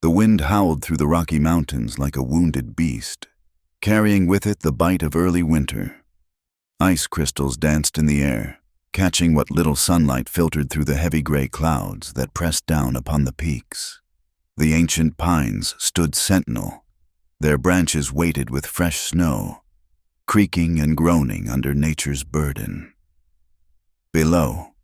The wind howled through the Rocky Mountains like a wounded beast, carrying with it the bite of early winter. Ice crystals danced in the air, catching what little sunlight filtered through the heavy gray clouds that pressed down upon the peaks. The ancient pines stood sentinel, their branches weighted with fresh snow, creaking and groaning under nature's burden. Below,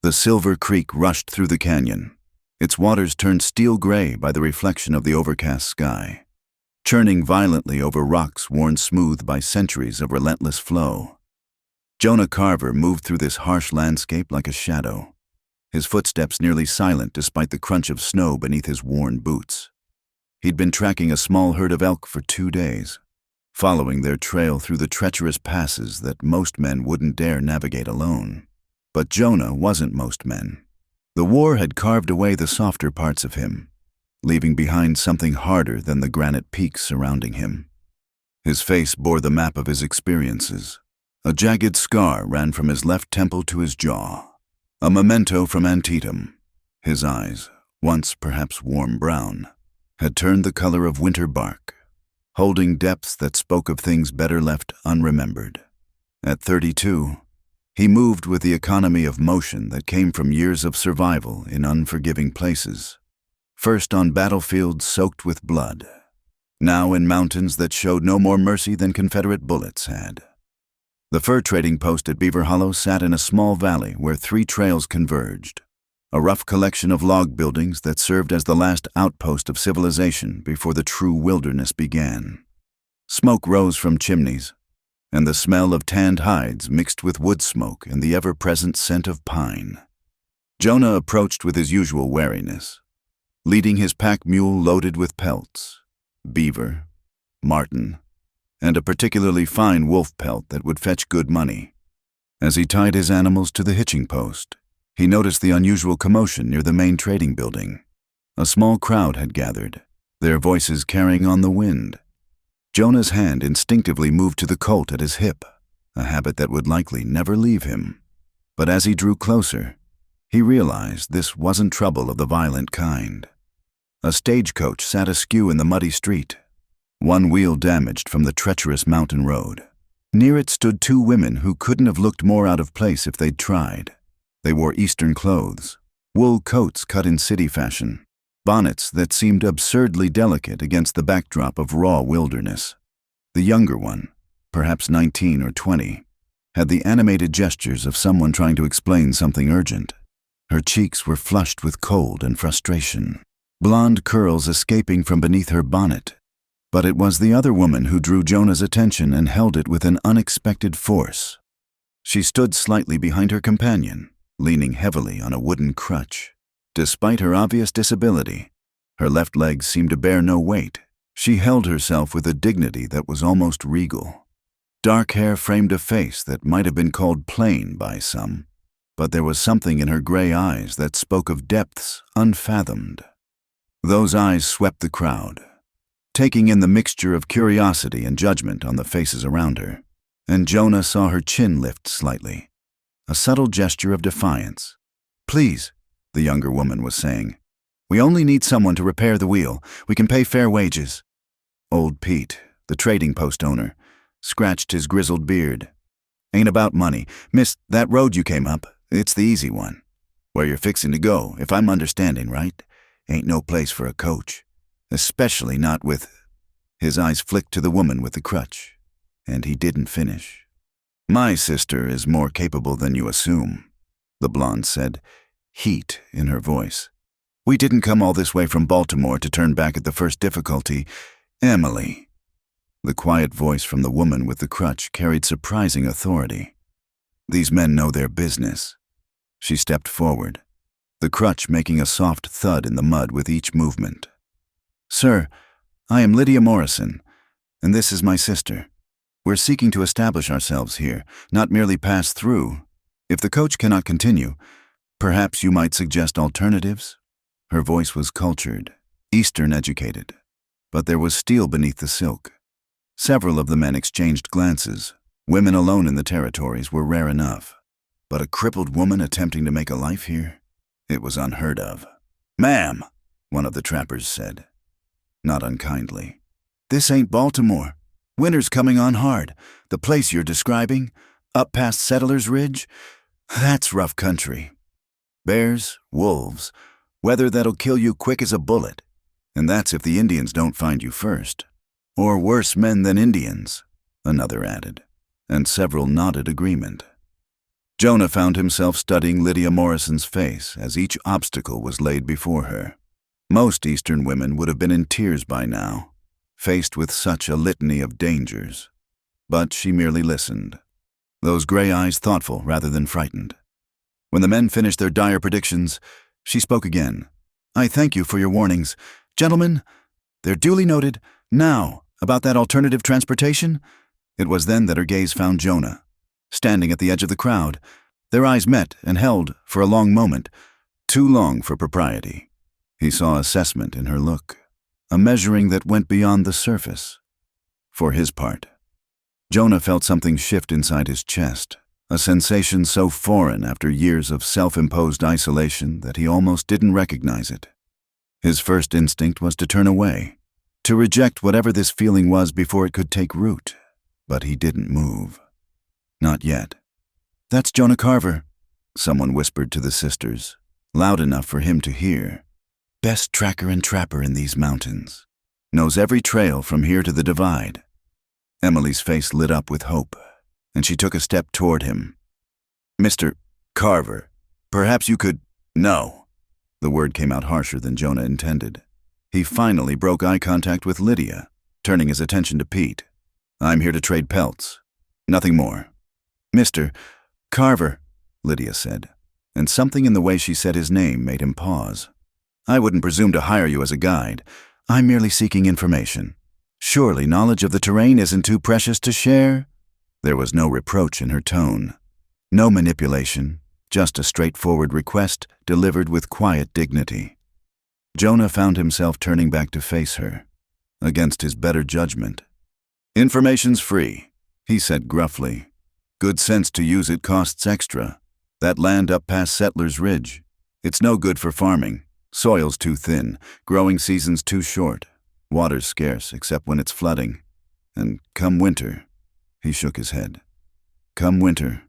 the Silver Creek rushed through the canyon, its waters turned steel gray by the reflection of the overcast sky, churning violently over rocks worn smooth by centuries of relentless flow. Jonah Carver moved through this harsh landscape like a shadow, his footsteps nearly silent despite the crunch of snow beneath his worn boots. He'd been tracking a small herd of elk for 2 days, following their trail through the treacherous passes that most men wouldn't dare navigate alone. But Jonah wasn't most men. The war had carved away the softer parts of him, leaving behind something harder than the granite peaks surrounding him. His face bore the map of his experiences. A jagged scar ran from his left temple to his jaw, a memento from Antietam. His eyes, once perhaps warm brown, had turned the color of winter bark, holding depths that spoke of things better left unremembered. At 32, he moved with the economy of motion that came from years of survival in unforgiving places, first on battlefields soaked with blood, now in mountains that showed no more mercy than Confederate bullets had. The fur trading post at Beaver Hollow sat in a small valley where 3 trails converged, a rough collection of log buildings that served as the last outpost of civilization before the true wilderness began. Smoke rose from chimneys, and the smell of tanned hides mixed with wood smoke and the ever-present scent of pine. Jonah approached with his usual wariness, leading his pack mule loaded with pelts, beaver, marten, and a particularly fine wolf pelt that would fetch good money. As he tied his animals to the hitching post, he noticed the unusual commotion near the main trading building. A small crowd had gathered, their voices carrying on the wind. Jonah's hand instinctively moved to the Colt at his hip, a habit that would likely never leave him. But as he drew closer, he realized this wasn't trouble of the violent kind. A stagecoach sat askew in the muddy street, one wheel damaged from the treacherous mountain road. Near it stood 2 women who couldn't have looked more out of place if they'd tried. They wore Eastern clothes, wool coats cut in city fashion, bonnets that seemed absurdly delicate against the backdrop of raw wilderness. The younger one, perhaps 19 or 20, had the animated gestures of someone trying to explain something urgent. Her cheeks were flushed with cold and frustration, blonde curls escaping from beneath her bonnet. But it was the other woman who drew Jonah's attention and held it with an unexpected force. She stood slightly behind her companion, leaning heavily on a wooden crutch. Despite her obvious disability, her left leg seemed to bear no weight. She held herself with a dignity that was almost regal. Dark hair framed a face that might have been called plain by some, but there was something in her gray eyes that spoke of depths unfathomed. Those eyes swept the crowd, taking in the mixture of curiosity and judgment on the faces around her, and Jonah saw her chin lift slightly, a subtle gesture of defiance. "Please," the younger woman was saying, "we only need someone to repair the wheel. We can pay fair wages." Old Pete, the trading post owner, scratched his grizzled beard. "Ain't about money. Miss, that road you came up, it's the easy one. Where you're fixing to go, if I'm understanding right, ain't no place for a coach. Especially not with—" His eyes flicked to the woman with the crutch, and he didn't finish. "My sister is more capable than you assume," the blonde said, heat in her voice. "We didn't come all this way from Baltimore to turn back at the first difficulty. Emily." The quiet voice from the woman with the crutch carried surprising authority. "These men know their business." She stepped forward, the crutch making a soft thud in the mud with each movement. "Sir, I am Lydia Morrison, and this is my sister. We're seeking to establish ourselves here, not merely pass through. If the coach cannot continue, perhaps you might suggest alternatives?" Her voice was cultured, Eastern educated, but there was steel beneath the silk. Several of the men exchanged glances. Women alone in the territories were rare enough, but a crippled woman attempting to make a life here? It was unheard of. "Ma'am," one of the trappers said, not unkindly. This ain't Baltimore. Winter's coming on hard. The place you're describing, up past Settlers Ridge, that's rough country. Bears, wolves, weather that'll kill you quick as a bullet. And that's if the Indians don't find you first. Or worse men than Indians, another added, and several nodded agreement. Jonah found himself studying Lydia Morrison's face as each obstacle was laid before her. Most Eastern women would have been in tears by now, faced with such a litany of dangers. But she merely listened, those gray eyes thoughtful rather than frightened. When the men finished their dire predictions, she spoke again. I thank you for your warnings. Gentlemen, they're duly noted. Now, about that alternative transportation? It was then that her gaze found Jonah, standing at the edge of the crowd. Their eyes met and held for a long moment, too long for propriety. He saw assessment in her look, a measuring that went beyond the surface. For his part, Jonah felt something shift inside his chest, a sensation so foreign after years of self-imposed isolation that he almost didn't recognize it. His first instinct was to turn away, to reject whatever this feeling was before it could take root, but he didn't move. Not yet. That's Jonah Carver, someone whispered to the sisters, loud enough for him to hear. Best tracker and trapper in these mountains. Knows every trail from here to the divide. Emily's face lit up with hope, and she took a step toward him. Mr. Carver, perhaps you could— No. The word came out harsher than Jonah intended. He finally broke eye contact with Lydia, turning his attention to Pete. I'm here to trade pelts. Nothing more. Mr. Carver, Lydia said, and something in the way she said his name made him pause. I wouldn't presume to hire you as a guide. I'm merely seeking information. Surely knowledge of the terrain isn't too precious to share? There was no reproach in her tone. No manipulation, just a straightforward request delivered with quiet dignity. Jonah found himself turning back to face her, against his better judgment. Information's free, he said gruffly. Good sense to use it costs extra. That land up past Settlers Ridge. It's no good for farming. Soil's too thin, growing season's too short. Water's scarce except when it's flooding. And come winter, he shook his head. Come winter,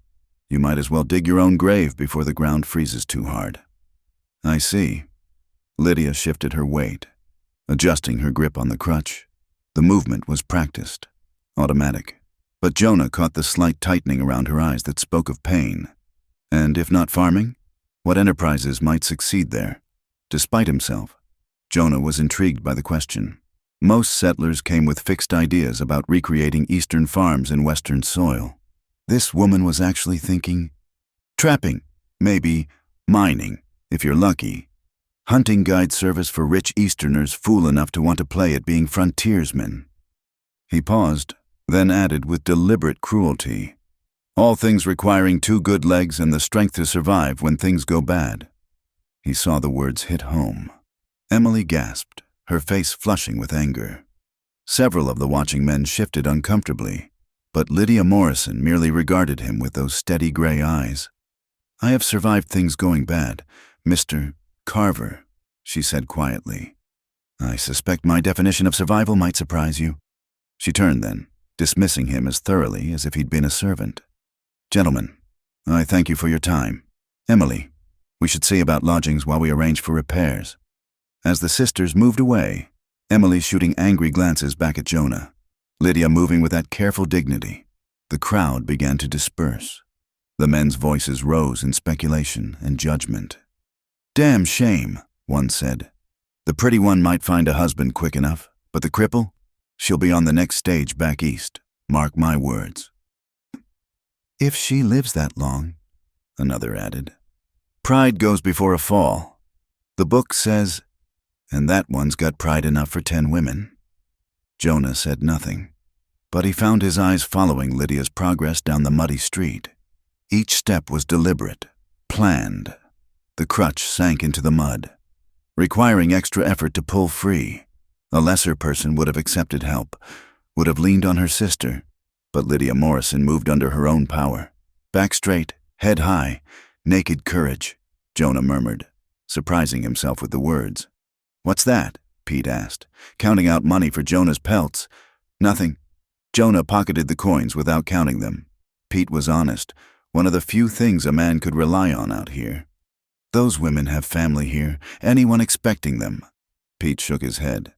you might as well dig your own grave before the ground freezes too hard. I see. Lydia shifted her weight, adjusting her grip on the crutch. The movement was practiced, automatic. But Jonah caught the slight tightening around her eyes that spoke of pain. And if not farming, what enterprises might succeed there? Despite himself, Jonah was intrigued by the question. Most settlers came with fixed ideas about recreating eastern farms in western soil. This woman was actually thinking, trapping, maybe mining, if you're lucky. Hunting guide service for rich Easterners fool enough to want to play at being frontiersmen. He paused, then added with deliberate cruelty, all things requiring 2 good legs and the strength to survive when things go bad. He saw the words hit home. Emily gasped, her face flushing with anger. Several of the watching men shifted uncomfortably, but Lydia Morrison merely regarded him with those steady gray eyes. I have survived things going bad, Mr. Carver, she said quietly. I suspect my definition of survival might surprise you. She turned then, dismissing him as thoroughly as if he'd been a servant. Gentlemen, I thank you for your time. Emily, we should see about lodgings while we arrange for repairs. As the sisters moved away, Emily shooting angry glances back at Jonah, Lydia moving with that careful dignity, the crowd began to disperse. The men's voices rose in speculation and judgment. Damn shame, one said. The pretty one might find a husband quick enough, but the cripple? She'll be on the next stage back east, mark my words. If she lives that long, another added. Pride goes before a fall. The book says, and that one's got pride enough for 10 women. Jonah said nothing, but he found his eyes following Lydia's progress down the muddy street. Each step was deliberate, planned. The crutch sank into the mud, requiring extra effort to pull free. A lesser person would have accepted help, would have leaned on her sister, but Lydia Morrison moved under her own power. Back straight, head high, naked courage, Jonah murmured, surprising himself with the words. "What's that?" Pete asked, counting out money for Jonah's pelts. "Nothing." Jonah pocketed the coins without counting them. Pete was honest, one of the few things a man could rely on out here. "Those women have family here, anyone expecting them." Pete shook his head.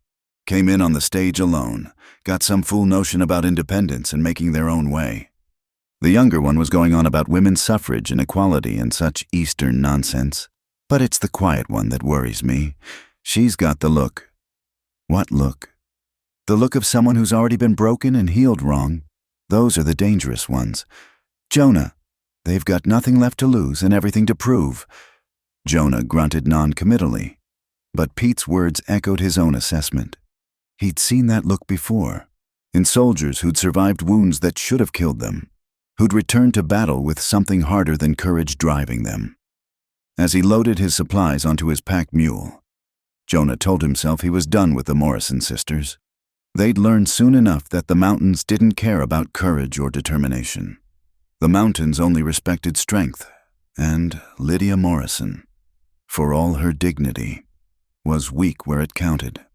"Came in on the stage alone, got some fool notion about independence and making their own way." The younger one was going on about women's suffrage and equality and such Eastern nonsense. "But it's the quiet one that worries me. She's got the look." "What look?" "The look of someone who's already been broken and healed wrong. Those are the dangerous ones. Jonah, they've got nothing left to lose and everything to prove." Jonah grunted non-committally, but Pete's words echoed his own assessment. He'd seen that look before, in soldiers who'd survived wounds that should have killed them, who'd returned to battle with something harder than courage driving them. As he loaded his supplies onto his pack mule, Jonah told himself he was done with the Morrison sisters. They'd learned soon enough that the mountains didn't care about courage or determination. The mountains only respected strength, and Lydia Morrison, for all her dignity, was weak where it counted.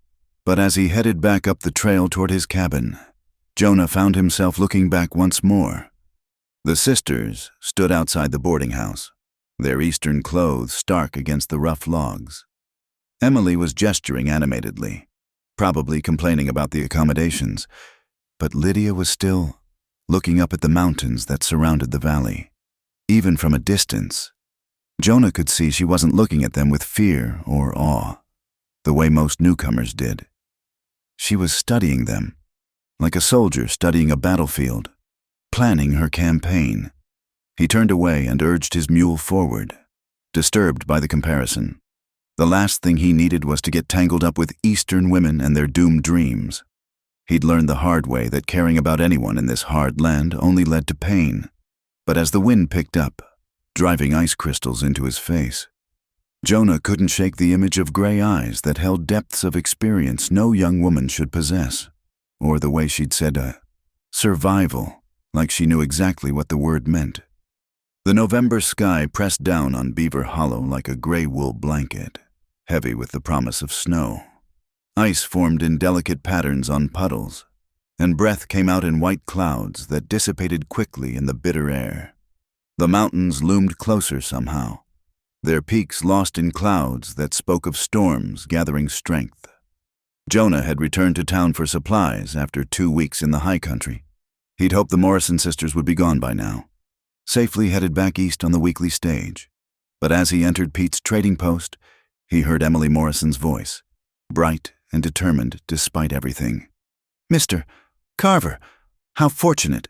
But as he headed back up the trail toward his cabin, Jonah found himself looking back once more. The sisters stood outside the boarding house, their Eastern clothes stark against the rough logs. Emily was gesturing animatedly, probably complaining about the accommodations, but Lydia was still looking up at the mountains that surrounded the valley. Even from a distance, Jonah could see she wasn't looking at them with fear or awe, the way most newcomers did. She was studying them, like a soldier studying a battlefield, planning her campaign. He turned away and urged his mule forward, disturbed by the comparison. The last thing he needed was to get tangled up with Eastern women and their doomed dreams. He'd learned the hard way that caring about anyone in this hard land only led to pain. But as the wind picked up, driving ice crystals into his face, Jonah couldn't shake the image of gray eyes that held depths of experience no young woman should possess, or the way she'd said survival, like she knew exactly what the word meant. The November sky pressed down on Beaver Hollow like a gray wool blanket, heavy with the promise of snow. Ice formed in delicate patterns on puddles, and breath came out in white clouds that dissipated quickly in the bitter air. The mountains loomed closer somehow, their peaks lost in clouds that spoke of storms gathering strength. Jonah had returned to town for supplies after 2 weeks in the high country. He'd hoped the Morrison sisters would be gone by now, safely headed back east on the weekly stage. But as he entered Pete's trading post, he heard Emily Morrison's voice, bright and determined despite everything. "Mr. Carver, how fortunate!"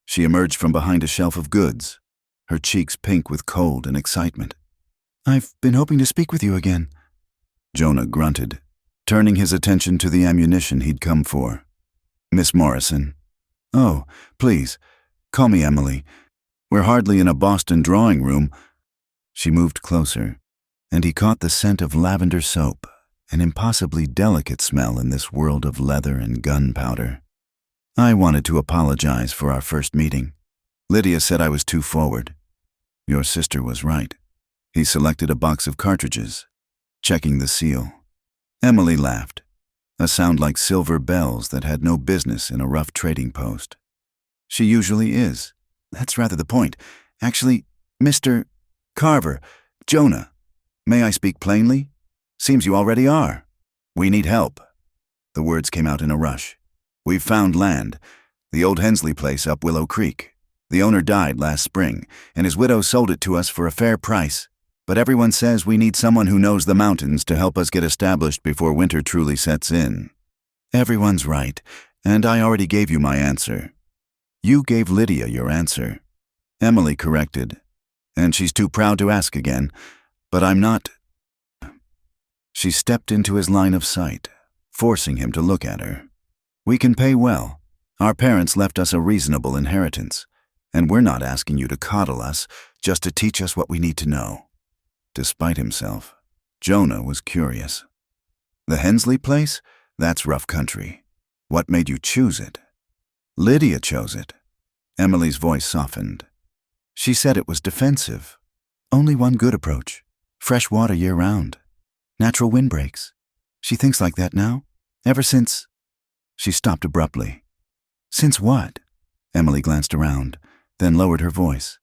She emerged from behind a shelf of goods, her cheeks pink with cold and excitement. "I've been hoping to speak with you again." Jonah grunted, turning his attention to the ammunition he'd come for. "Miss Morrison." "Oh, please, call me Emily. We're hardly in a Boston drawing room." She moved closer, and he caught the scent of lavender soap, an impossibly delicate smell in this world of leather and gunpowder. "I wanted to apologize for our first meeting. Lydia said I was too forward." "Your sister was right." He selected a box of cartridges, checking the seal. Emily laughed, a sound like silver bells that had no business in a rough trading post. "She usually is. That's rather the point. Actually, Mr. Carver, Jonah, may I speak plainly? Seems you already are. We need help." The words came out in a rush. "We've found land, the old Hensley place up Willow Creek. The owner died last spring, and his widow sold it to us for a fair price. But everyone says we need someone who knows the mountains to help us get established before winter truly sets in." "Everyone's right, and I already gave you my answer." "You gave Lydia your answer," Emily corrected, "and she's too proud to ask again, but I'm not." She stepped into his line of sight, forcing him to look at her. "We can pay well. Our parents left us a reasonable inheritance, and we're not asking you to coddle us just to teach us what we need to know." Despite himself, Jonah was curious. "The Hensley place? That's rough country. What made you choose it?" "Lydia chose it." Emily's voice softened. "She said it was defensive. Only one good approach. Fresh water year-round. Natural windbreaks. She thinks like that now? Ever since... She stopped abruptly. Since what? Emily glanced around, then lowered her voice.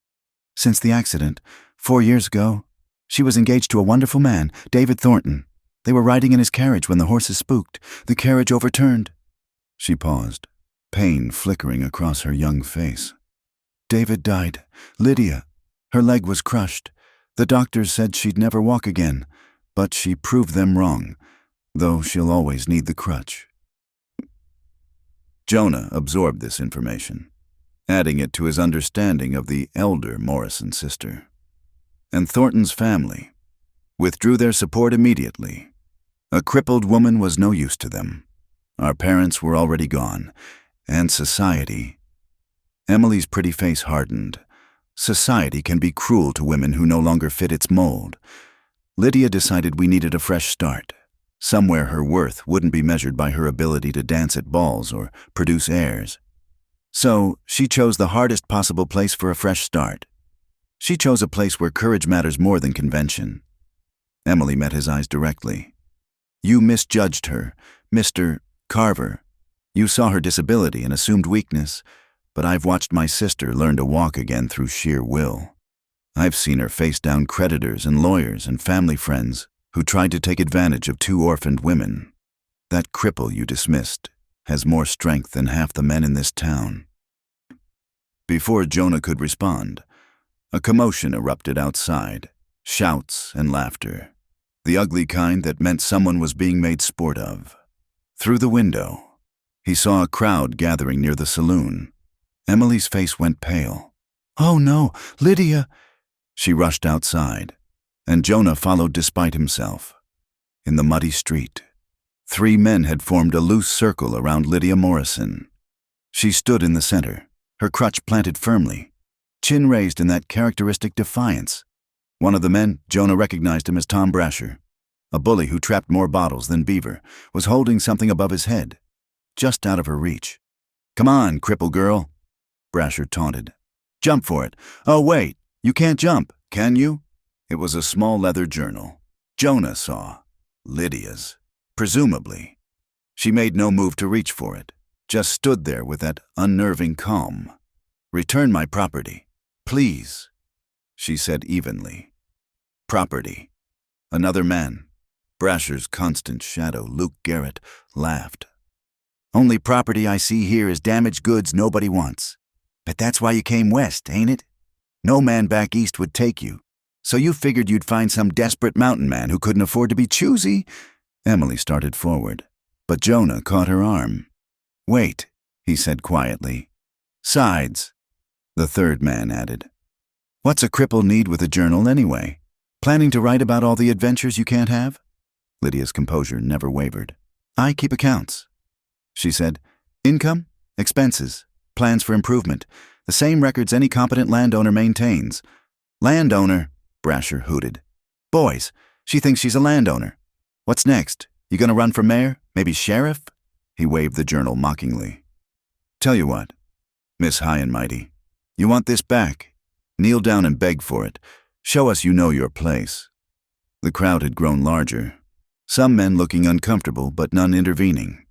Since the accident, 4 years ago. She was engaged to a wonderful man, David Thornton. They were riding in his carriage when the horses spooked. The carriage overturned. She paused, pain flickering across her young face. David died. Lydia. Her leg was crushed. The doctors said she'd never walk again, but she proved them wrong, though she'll always need the crutch. Jonah absorbed this information, adding it to his understanding of the elder Morrison sister. And Thornton's family withdrew their support immediately. A crippled woman was no use to them. Our parents were already gone, and society... Emily's pretty face hardened. Society can be cruel to women who no longer fit its mold. Lydia decided we needed a fresh start, somewhere her worth wouldn't be measured by her ability to dance at balls or produce heirs. So she chose the hardest possible place for a fresh start. She chose a place where courage matters more than convention. Emily met his eyes directly. You misjudged her, Mr. Carver. You saw her disability and assumed weakness, but I've watched my sister learn to walk again through sheer will. I've seen her face down creditors and lawyers and family friends who tried to take advantage of 2 orphaned women. That cripple you dismissed has more strength than half the men in this town. Before Jonah could respond, a commotion erupted outside, shouts and laughter, the ugly kind that meant someone was being made sport of. Through the window, he saw a crowd gathering near the saloon. Emily's face went pale. Oh no, Lydia! She rushed outside, and Jonah followed despite himself. In the muddy street, 3 men had formed a loose circle around Lydia Morrison. She stood in the center, her crutch planted firmly, chin raised in that characteristic defiance. One of the men, Jonah recognized him as Tom Brasher. A bully who trapped more bottles than Beaver, was holding something above his head, just out of her reach. Come on, cripple girl, Brasher taunted. Jump for it. Oh wait, you can't jump, can you? It was a small leather journal. Jonah saw. Lydia's. Presumably. She made no move to reach for it, just stood there with that unnerving calm. Return my property, please, she said evenly. Property. Another man, Brasher's constant shadow, Luke Garrett, laughed. Only property I see here is damaged goods nobody wants. But that's why you came west, ain't it? No man back east would take you. So you figured you'd find some desperate mountain man who couldn't afford to be choosy? Emily started forward, but Jonah caught her arm. Wait, he said quietly. Sides, the third man added. What's a cripple need with a journal anyway? Planning to write about all the adventures you can't have? Lydia's composure never wavered. I keep accounts, she said. Income, expenses, plans for improvement, the same records any competent landowner maintains. Landowner, Brasher hooted. Boys, she thinks she's a landowner. What's next? You gonna run for mayor? Maybe sheriff? He waved the journal mockingly. Tell you what, Miss High and Mighty, you want this back? Kneel down and beg for it. Show us you know your place. The crowd had grown larger, some men looking uncomfortable but none intervening.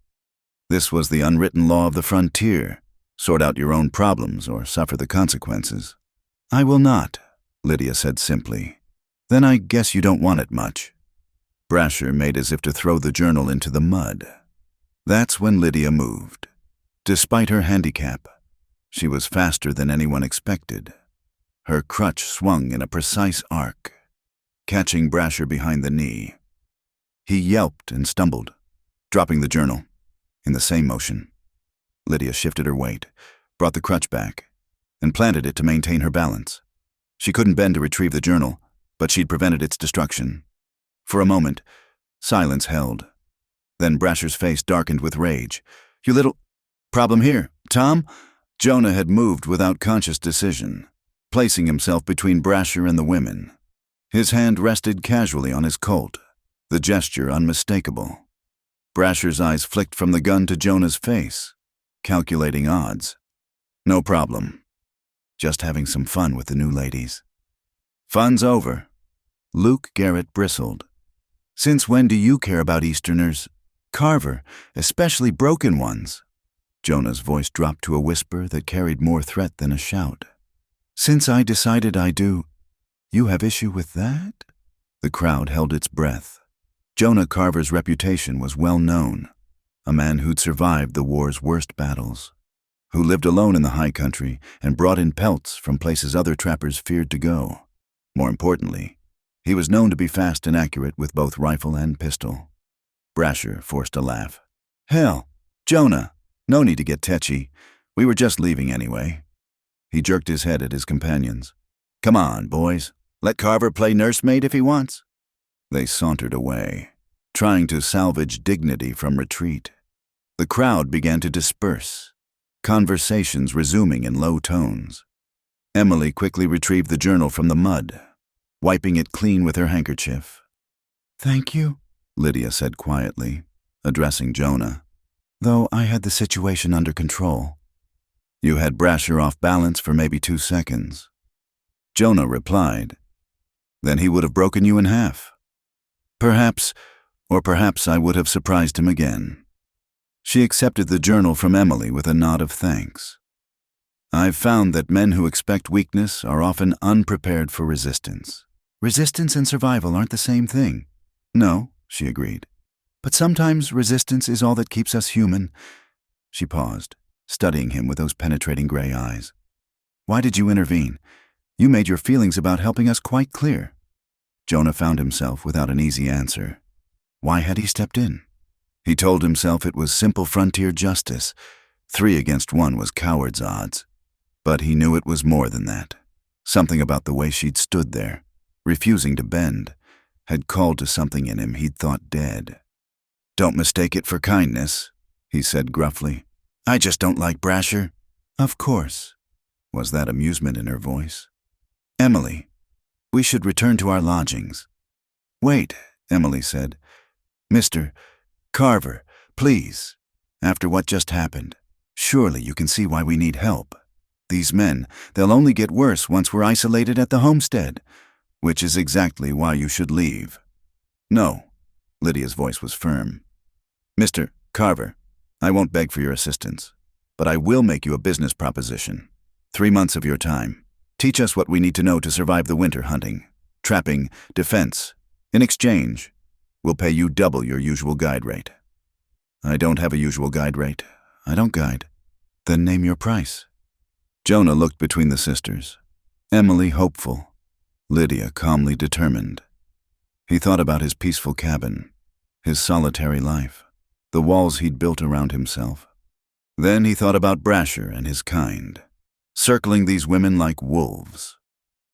This was the unwritten law of the frontier. Sort out your own problems or suffer the consequences. I will not, Lydia said simply. Then I guess you don't want it much. Brasher made as if to throw the journal into the mud. That's when Lydia moved. Despite her handicap, she was faster than anyone expected. Her crutch swung in a precise arc, catching Brasher behind the knee. He yelped and stumbled, dropping the journal. In the same motion, Lydia shifted her weight, brought the crutch back, and planted it to maintain her balance. She couldn't bend to retrieve the journal, but she'd prevented its destruction. For a moment, silence held. Then Brasher's face darkened with rage. You little... Problem here, Tom? Jonah had moved without conscious decision, placing himself between Brasher and the women. His hand rested casually on his Colt, the gesture unmistakable. Brasher's eyes flicked from the gun to Jonah's face, calculating odds. No problem. Just having some fun with the new ladies. Fun's over. Luke Garrett bristled. Since when do you care about Easterners? Carver, especially broken ones. Jonah's voice dropped to a whisper that carried more threat than a shout. Since I decided I do, you have issue with that? The crowd held its breath. Jonah Carver's reputation was well known, a man who'd survived the war's worst battles, who lived alone in the high country and brought in pelts from places other trappers feared to go. More importantly, he was known to be fast and accurate with both rifle and pistol. Brasher forced a laugh. Hell, Jonah, no need to get tetchy. We were just leaving anyway. He jerked his head at his companions. Come on, boys. Let Carver play nursemaid if he wants. They sauntered away, trying to salvage dignity from retreat. The crowd began to disperse, conversations resuming in low tones. Emily quickly retrieved the journal from the mud, wiping it clean with her handkerchief. Thank you, Lydia said quietly, addressing Jonah, though I had the situation under control. You had Brasher off balance for maybe 2 seconds. Jonah replied, then he would have broken you in half. Perhaps I would have surprised him again. She accepted the journal from Emily with a nod of thanks. I've found that men who expect weakness are often unprepared for resistance. Resistance and survival aren't the same thing. No, she agreed. But sometimes resistance is all that keeps us human. She paused, studying him with those penetrating gray eyes. Why did you intervene? You made your feelings about helping us quite clear. Jonah found himself without an easy answer. Why had he stepped in? He told himself it was simple frontier justice. 3 against 1 was coward's odds. But he knew it was more than that. Something about the way she'd stood there, refusing to bend, had called to something in him he'd thought dead. Don't mistake it for kindness, he said gruffly. I just don't like Brasher. Of course. Was that amusement in her voice? Emily, we should return to our lodgings. Wait, Emily said. Mr. Carver, please. After what just happened, surely you can see why we need help. These men, they'll only get worse once we're isolated at the homestead, which is exactly why you should leave. No, Lydia's voice was firm. Mr. Carver, I won't beg for your assistance, but I will make you a business proposition. 3 months of your time. Teach us what we need to know to survive the winter hunting, trapping, defense. In exchange, we'll pay you double your usual guide rate. I don't have a usual guide rate. I don't guide. Then name your price. Jonah looked between the sisters. Emily hopeful, Lydia calmly determined. He thought about his peaceful cabin, his solitary life, the walls he'd built around himself. Then he thought about Brasher and his kind, circling these women like wolves.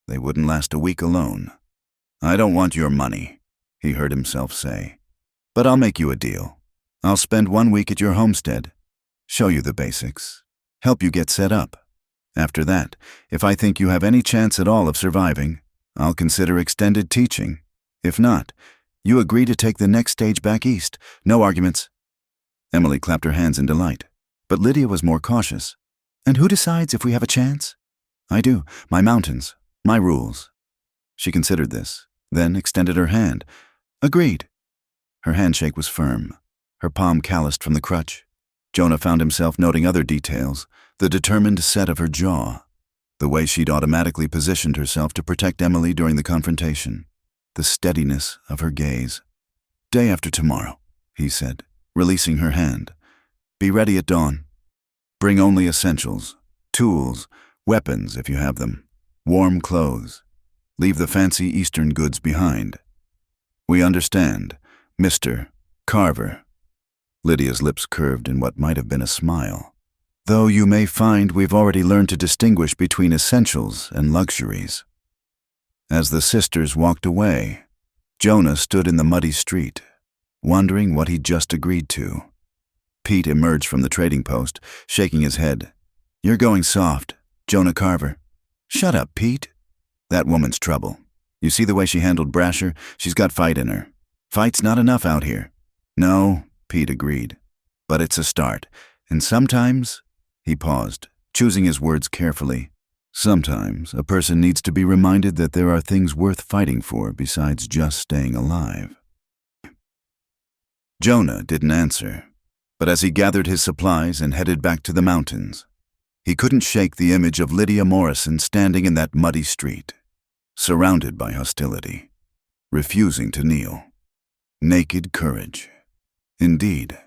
They wouldn't last a week alone. I don't want your money, he heard himself say, but I'll make you a deal. I'll spend 1 week at your homestead, show you the basics, help you get set up. After that, if I think you have any chance at all of surviving, I'll consider extended teaching. If not, you agree to take the next stage back east. No arguments. Emily clapped her hands in delight, but Lydia was more cautious. And who decides if we have a chance? I do. My mountains. My rules. She considered this, then extended her hand. Agreed. Her handshake was firm, her palm calloused from the crutch. Jonah found himself noting other details, the determined set of her jaw, the way she'd automatically positioned herself to protect Emily during the confrontation, the steadiness of her gaze. Day after tomorrow, he said, releasing her hand. Be ready at dawn. Bring only essentials, tools, weapons if you have them, warm clothes. Leave the fancy Eastern goods behind. We understand, Mr. Carver. Lydia's lips curved in what might have been a smile. Though you may find we've already learned to distinguish between essentials and luxuries. As the sisters walked away, Jonah stood in the muddy street, wondering what he'd just agreed to. Pete emerged from the trading post, shaking his head. You're going soft, Jonah Carver. Shut up, Pete. That woman's trouble. You see the way she handled Brasher? She's got fight in her. Fight's not enough out here. No, Pete agreed. But it's a start. And sometimes, he paused, choosing his words carefully. Sometimes a person needs to be reminded that there are things worth fighting for besides just staying alive. Jonah didn't answer, but as he gathered his supplies and headed back to the mountains, he couldn't shake the image of Lydia Morrison standing in that muddy street, surrounded by hostility, refusing to kneel. Naked courage. Indeed,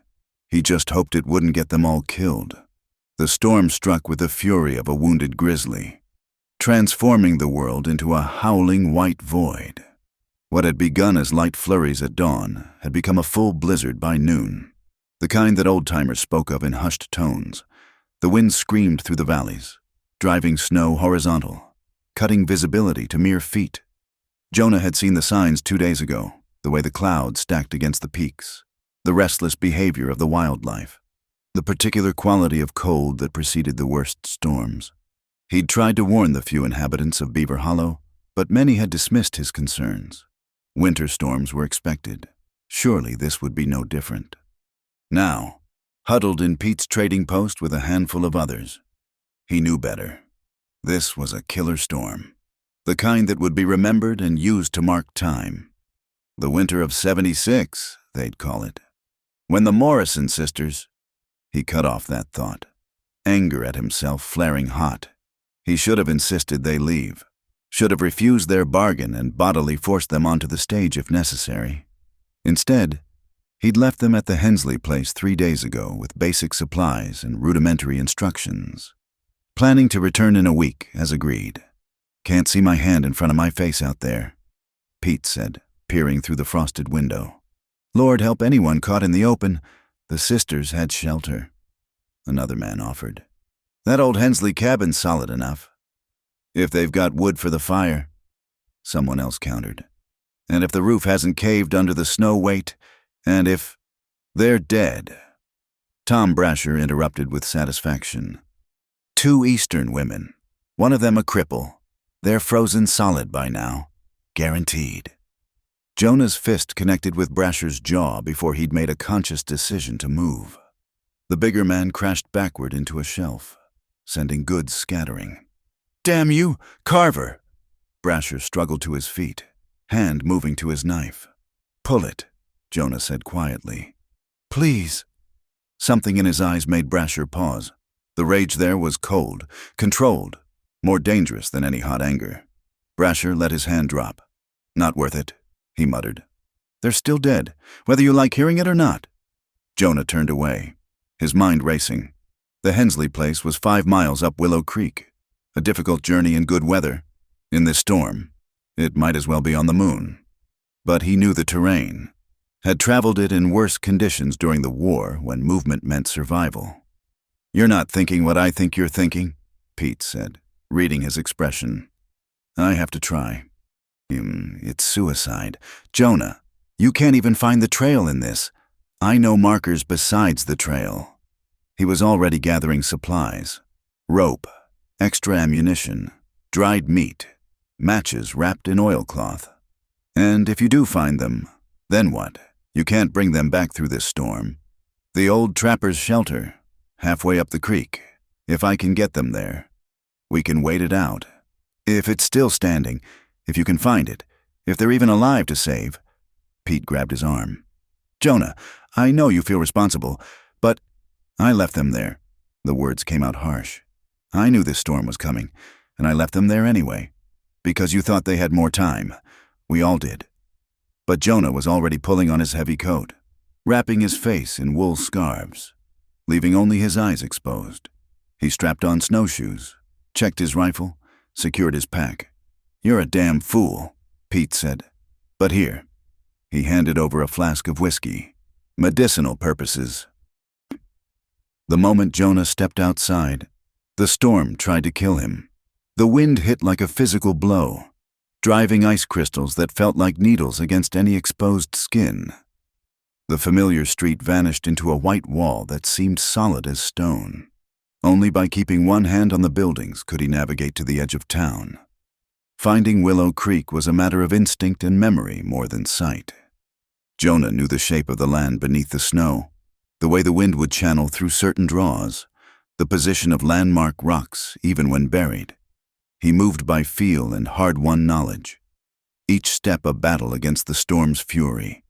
he just hoped it wouldn't get them all killed. The storm struck with the fury of a wounded grizzly, transforming the world into a howling white void. What had begun as light flurries at dawn had become a full blizzard by noon, the kind that old-timers spoke of in hushed tones. The wind screamed through the valleys, driving snow horizontal, cutting visibility to mere feet. Jonah had seen the signs 2 days ago, the way the clouds stacked against the peaks, the restless behavior of the wildlife, the particular quality of cold that preceded the worst storms. He'd tried to warn the few inhabitants of Beaver Hollow, but many had dismissed his concerns. Winter storms were expected. Surely this would be no different. Now, huddled in Pete's trading post with a handful of others, he knew better. This was a killer storm, the kind that would be remembered and used to mark time. The winter of '76, they'd call it. When the Morrison sisters— He cut off that thought, anger at himself flaring hot. He should have insisted they leave, should have refused their bargain and bodily forced them onto the stage if necessary. Instead, he'd left them at the Hensley place 3 days ago with basic supplies and rudimentary instructions, planning to return in a week, as agreed. "Can't see my hand in front of my face out there," Pete said, peering through the frosted window. "Lord help anyone caught in the open. The sisters had shelter," another man offered. "That old Hensley cabin's solid enough. If they've got wood for the fire," someone else countered. "And if the roof hasn't caved under the snow weight, and if they're dead." Tom Brasher interrupted with satisfaction. "2 Eastern women, one of them a cripple. They're frozen solid by now. Guaranteed." Jonah's fist connected with Brasher's jaw before he'd made a conscious decision to move. The bigger man crashed backward into a shelf, sending goods scattering. "Damn you, Carver!" Brasher struggled to his feet, hand moving to his knife. "Pull it," Jonah said quietly. "Please." Something in his eyes made Brasher pause. The rage there was cold, controlled, more dangerous than any hot anger. Brasher let his hand drop. "Not worth it," he muttered. "They're still dead, whether you like hearing it or not." Jonah turned away, his mind racing. The Hensley place was 5 miles up Willow Creek, a difficult journey in good weather. In this storm, it might as well be on the moon. But he knew the terrain, had traveled it in worse conditions during the war when movement meant survival. "You're not thinking what I think you're thinking," Pete said, reading his expression. "I have to try. It's suicide. Jonah, you can't even find the trail in this. I know markers besides the trail." He was already gathering supplies: rope, extra ammunition, dried meat, matches wrapped in oilcloth. "And if you do find them, then what? You can't bring them back through this storm. The old trapper's shelter, halfway up the creek. If I can get them there, we can wait it out. If it's still standing, if you can find it, if they're even alive to save." Pete grabbed his arm. "Jonah, I know you feel responsible, but I left them there." The words came out harsh. "I knew this storm was coming, and I left them there anyway. Because you thought they had more time. We all did." But Jonah was already pulling on his heavy coat, wrapping his face in wool scarves, leaving only his eyes exposed. He strapped on snowshoes, checked his rifle, secured his pack. "You're a damn fool," Pete said. "But here." He handed over a flask of whiskey. "Medicinal purposes." The moment Jonah stepped outside, the storm tried to kill him. The wind hit like a physical blow, driving ice crystals that felt like needles against any exposed skin. The familiar street vanished into a white wall that seemed solid as stone. Only by keeping one hand on the buildings could he navigate to the edge of town. Finding Willow Creek was a matter of instinct and memory more than sight. Jonah knew the shape of the land beneath the snow, the way the wind would channel through certain draws, the position of landmark rocks even when buried. He moved by feel and hard-won knowledge, each step a battle against the storm's fury.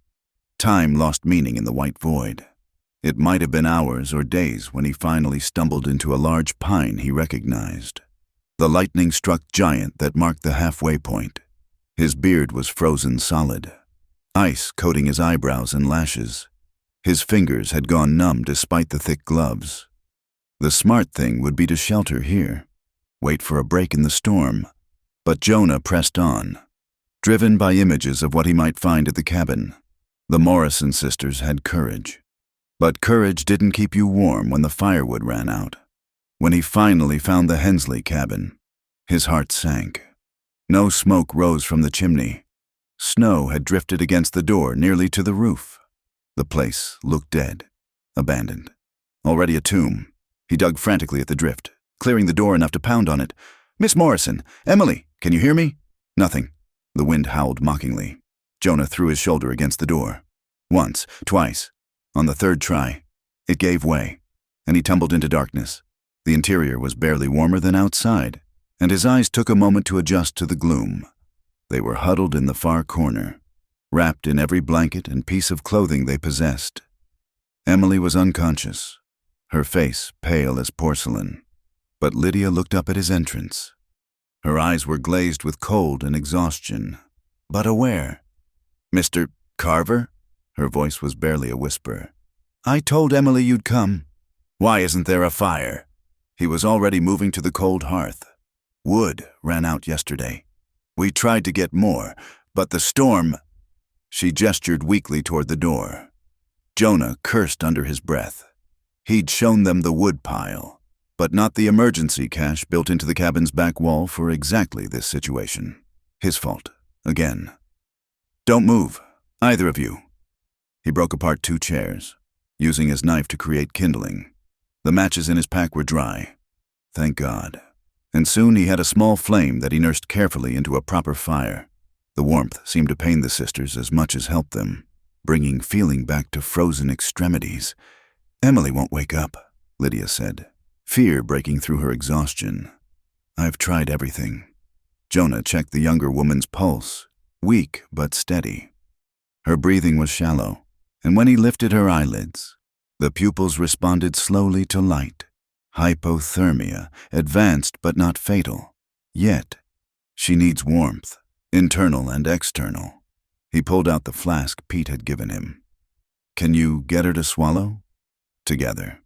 Time lost meaning in the white void. It might have been hours or days when he finally stumbled into a large pine he recognized. The lightning-struck giant that marked the halfway point. His beard was frozen solid, ice coating his eyebrows and lashes. His fingers had gone numb despite the thick gloves. The smart thing would be to shelter here, wait for a break in the storm. But Jonah pressed on, driven by images of what he might find at the cabin. The Morrison sisters had courage. But courage didn't keep you warm when the firewood ran out. When he finally found the Hensley cabin, his heart sank. No smoke rose from the chimney. Snow had drifted against the door nearly to the roof. The place looked dead, abandoned. Already a tomb. He dug frantically at the drift, clearing the door enough to pound on it. "Miss Morrison! Emily! Can you hear me?" Nothing. The wind howled mockingly. Jonah threw his shoulder against the door. Once, twice. On the third try, it gave way, and he tumbled into darkness. The interior was barely warmer than outside, and his eyes took a moment to adjust to the gloom. They were huddled in the far corner, wrapped in every blanket and piece of clothing they possessed. Emily was unconscious, her face pale as porcelain, but Lydia looked up at his entrance. Her eyes were glazed with cold and exhaustion, but aware. "Mr. Carver?" Her voice was barely a whisper. "I told Emily you'd come." "Why isn't there a fire?" He was already moving to the cold hearth. "Wood ran out yesterday. We tried to get more, but the storm—" She gestured weakly toward the door. Jonah cursed under his breath. He'd shown them the wood pile, but not the emergency cache built into the cabin's back wall for exactly this situation. His fault, again. "Don't move, either of you." He broke apart 2 chairs, using his knife to create kindling. The matches in his pack were dry. Thank God. And soon he had a small flame that he nursed carefully into a proper fire. The warmth seemed to pain the sisters as much as help them, bringing feeling back to frozen extremities. "Emily won't wake up," Lydia said, fear breaking through her exhaustion. "I've tried everything." Jonah checked the younger woman's pulse, weak but steady. Her breathing was shallow, and when he lifted her eyelids, the pupils responded slowly to light. Hypothermia, advanced but not fatal. Yet, she needs warmth, internal and external. He pulled out the flask Pete had given him. "Can you get her to swallow?" Together,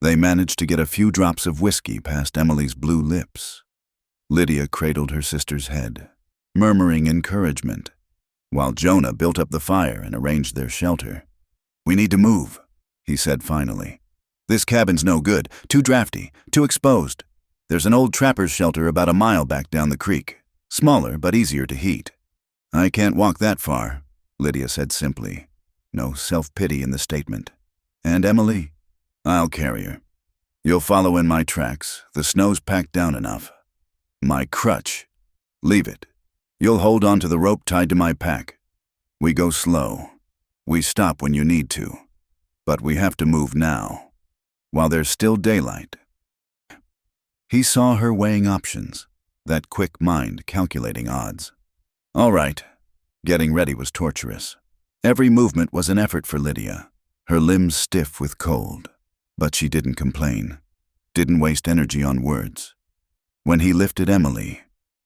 they managed to get a few drops of whiskey past Emily's blue lips. Lydia cradled her sister's head, murmuring encouragement, while Jonah built up the fire and arranged their shelter. "We need to move," he said finally. "This cabin's no good, too drafty, too exposed. There's an old trapper's shelter about a mile back down the creek, smaller but easier to heat." "I can't walk that far," Lydia said simply, no self-pity in the statement. "And Emily? I'll carry her. You'll follow in my tracks. The snow's packed down enough. My crutch. Leave it. You'll hold on to the rope tied to my pack. We go slow. We stop when you need to. But we have to move now, while there's still daylight." He saw her weighing options, that quick mind calculating odds. All right. Getting ready was torturous. Every movement was an effort for Lydia, her limbs stiff with cold. But she didn't complain, didn't waste energy on words. When he lifted Emily,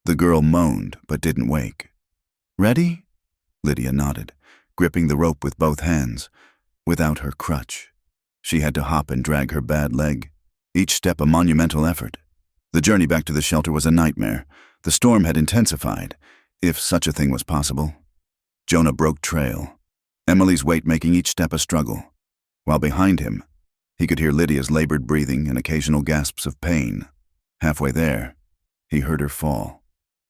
the girl moaned but didn't wake. "Ready?" Lydia nodded, gripping the rope with both hands. Without her crutch, she had to hop and drag her bad leg, each step a monumental effort. The journey back to the shelter was a nightmare. The storm had intensified, if such a thing was possible. Jonah broke trail, Emily's weight making each step a struggle, while behind him, he could hear Lydia's labored breathing and occasional gasps of pain. Halfway there, he heard her fall.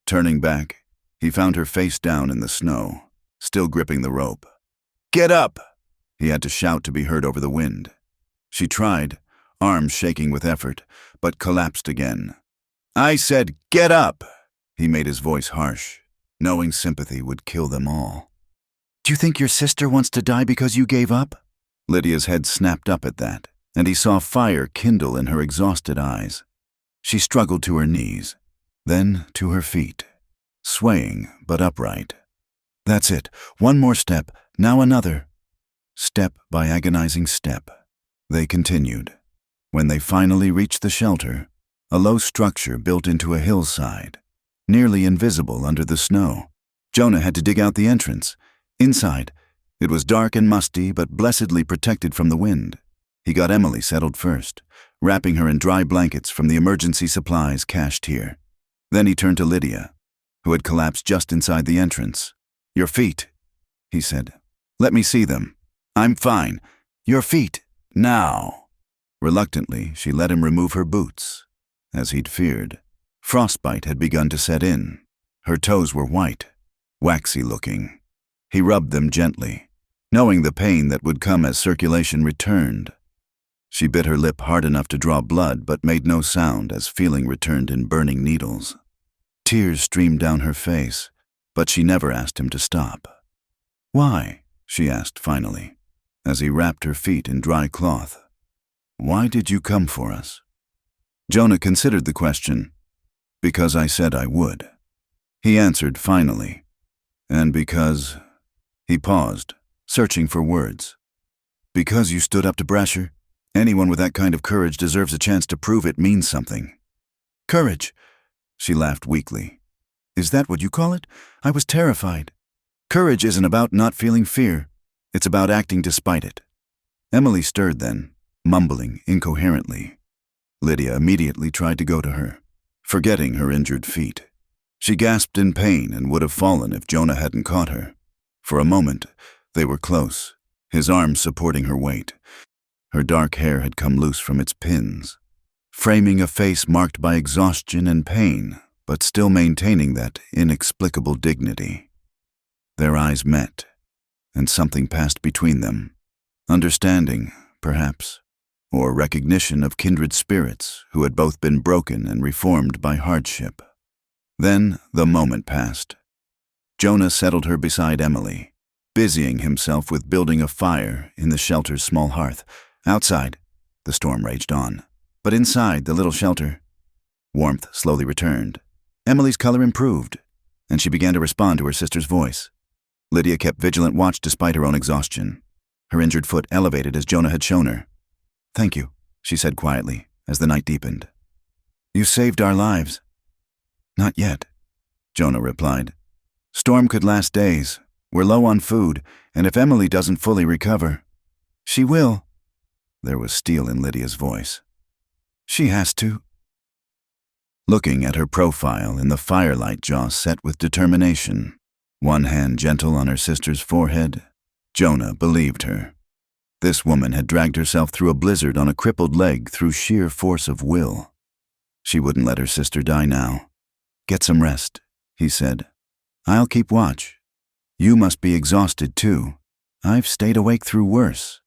Turning back, he found her face down in the snow, still gripping the rope. "Get up!" He had to shout to be heard over the wind. She tried, arms shaking with effort, but collapsed again. "I said, get up!" He made his voice harsh, knowing sympathy would kill them all. "Do you think your sister wants to die because you gave up?" Lydia's head snapped up at that, and he saw fire kindle in her exhausted eyes. She struggled to her knees, then to her feet, swaying but upright. "That's it. One more step, now another." step by agonizing step. They continued. When they finally reached the shelter, a low structure built into a hillside, nearly invisible under the snow. Jonah had to dig out the entrance. Inside, it was dark and musty, but blessedly protected from the wind. He got Emily settled first, wrapping her in dry blankets from the emergency supplies cached here. Then he turned to Lydia, who had collapsed just inside the entrance. "Your feet," he said. "Let me see them." "I'm fine. Your feet, now." Reluctantly, she let him remove her boots. As he'd feared, frostbite had begun to set in. Her toes were white, waxy-looking. He rubbed them gently, knowing the pain that would come as circulation returned. She bit her lip hard enough to draw blood, but made no sound as feeling returned in burning needles. Tears streamed down her face, but she never asked him to stop. "Why?" she asked finally, as he wrapped her feet in dry cloth. "Why did you come for us?" Jonah considered the question. "Because I said I would," he answered finally. "And because—" He paused, searching for words. "Because you stood up to Brasher? Anyone with that kind of courage deserves a chance to prove it means something." "Courage," she laughed weakly. "Is that what you call it? I was terrified. Courage isn't about not feeling fear. It's about acting despite it." Emily stirred then, mumbling incoherently. Lydia immediately tried to go to her, forgetting her injured feet. She gasped in pain and would have fallen if Jonah hadn't caught her. For a moment, they were close, his arms supporting her weight. Her dark hair had come loose from its pins, framing a face marked by exhaustion and pain, but still maintaining that inexplicable dignity. Their eyes met, and something passed between them. Understanding, perhaps, or recognition of kindred spirits who had both been broken and reformed by hardship. Then the moment passed. Jonah settled her beside Emily, busying himself with building a fire in the shelter's small hearth. Outside, the storm raged on, but inside the little shelter, warmth slowly returned. Emily's color improved, and she began to respond to her sister's voice. Lydia kept vigilant watch despite her own exhaustion, her injured foot elevated as Jonah had shown her. "Thank you," she said quietly, as the night deepened. "You saved our lives." "Not yet," Jonah replied. "Storm could last days. We're low on food, and if Emily doesn't fully recover—" "She will." There was steel in Lydia's voice. "She has to." Looking at her profile in the firelight, jaw set with determination, one hand gentle on her sister's forehead, Jonah believed her. This woman had dragged herself through a blizzard on a crippled leg through sheer force of will. She wouldn't let her sister die now. "Get some rest," he said. "I'll keep watch. You must be exhausted too. I've stayed awake through worse."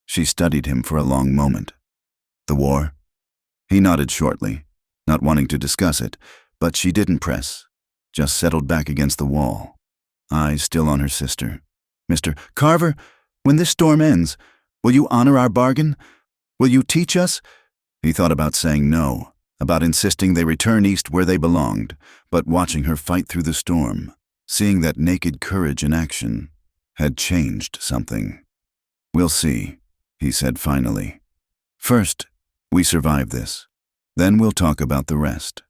She studied him for a long moment. "The war?" He nodded shortly, not wanting to discuss it, but she didn't press, just settled back against the wall, eyes still on her sister. "Mr. Carver, when this storm ends, will you honor our bargain? Will you teach us?" He thought about saying no, about insisting they return east where they belonged, but watching her fight through the storm, seeing that naked courage in action, had changed something. "We'll see," he said finally. "First, we survive this. Then we'll talk about the rest."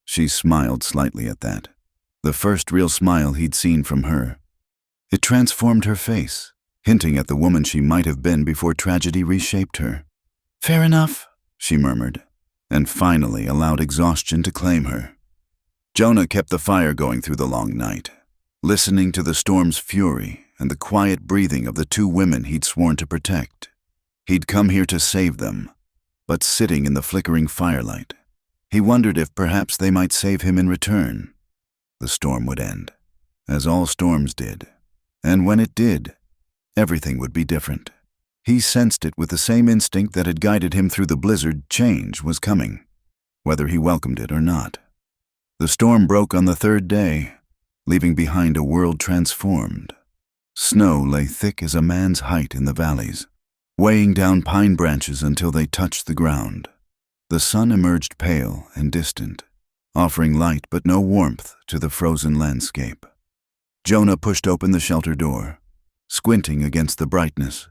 She smiled slightly at that, the first real smile he'd seen from her. It transformed her face, hinting at the woman she might have been before tragedy reshaped her. "Fair enough," she murmured, and finally allowed exhaustion to claim her. Jonah kept the fire going through the long night, listening to the storm's fury and the quiet breathing of the two women he'd sworn to protect. He'd come here to save them, but sitting in the flickering firelight, he wondered if perhaps they might save him in return. The storm would end, as all storms did, and when it did, everything would be different. He sensed it with the same instinct that had guided him through the blizzard. Change was coming, whether he welcomed it or not. The storm broke on the third day, leaving behind a world transformed. Snow lay thick as a man's height in the valleys, weighing down pine branches until they touched the ground. The sun emerged pale and distant, offering light but no warmth to the frozen landscape. Jonah pushed open the shelter door, squinting against the brightness.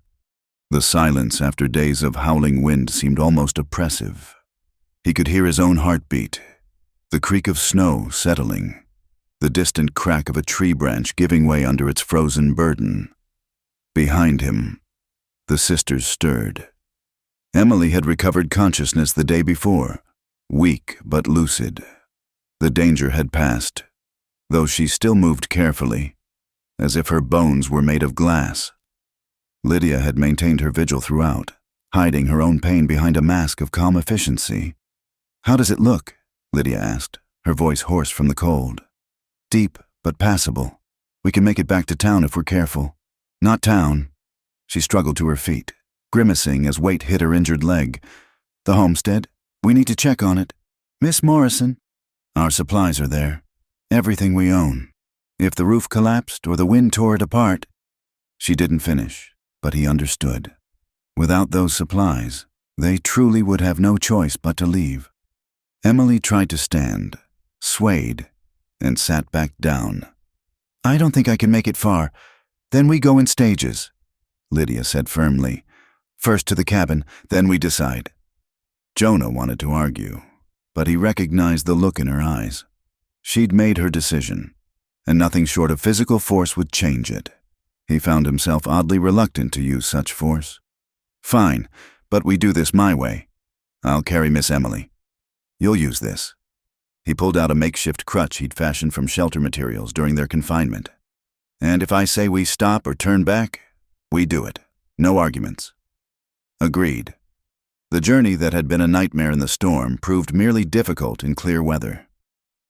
The silence after days of howling wind seemed almost oppressive. He could hear his own heartbeat, the creak of snow settling, the distant crack of a tree branch giving way under its frozen burden. Behind him, the sisters stirred. Emily had recovered consciousness the day before, weak but lucid. The danger had passed, though she still moved carefully, as if her bones were made of glass. Lydia had maintained her vigil throughout, hiding her own pain behind a mask of calm efficiency. "How does it look?" Lydia asked, her voice hoarse from the cold. "Deep, but passable. We can make it back to town if we're careful." "Not town." She struggled to her feet, grimacing as weight hit her injured leg. "The homestead. We need to check on it. Miss Morrison." "Our supplies are there. Everything we own. If the roof collapsed or the wind tore it apart." She didn't finish, but he understood. Without those supplies, they truly would have no choice but to leave. Emily tried to stand, swayed, and sat back down. "I don't think I can make it far. Then we go in stages," Lydia said firmly. "First to the cabin, then we decide." Jonah wanted to argue, but he recognized the look in her eyes. She'd made her decision, and nothing short of physical force would change it. He found himself oddly reluctant to use such force. "Fine, but we do this my way. I'll carry Miss Emily. You'll use this." He pulled out a makeshift crutch he'd fashioned from shelter materials during their confinement. "And if I say we stop or turn back, we do it. No arguments." Agreed. The journey that had been a nightmare in the storm proved merely difficult in clear weather.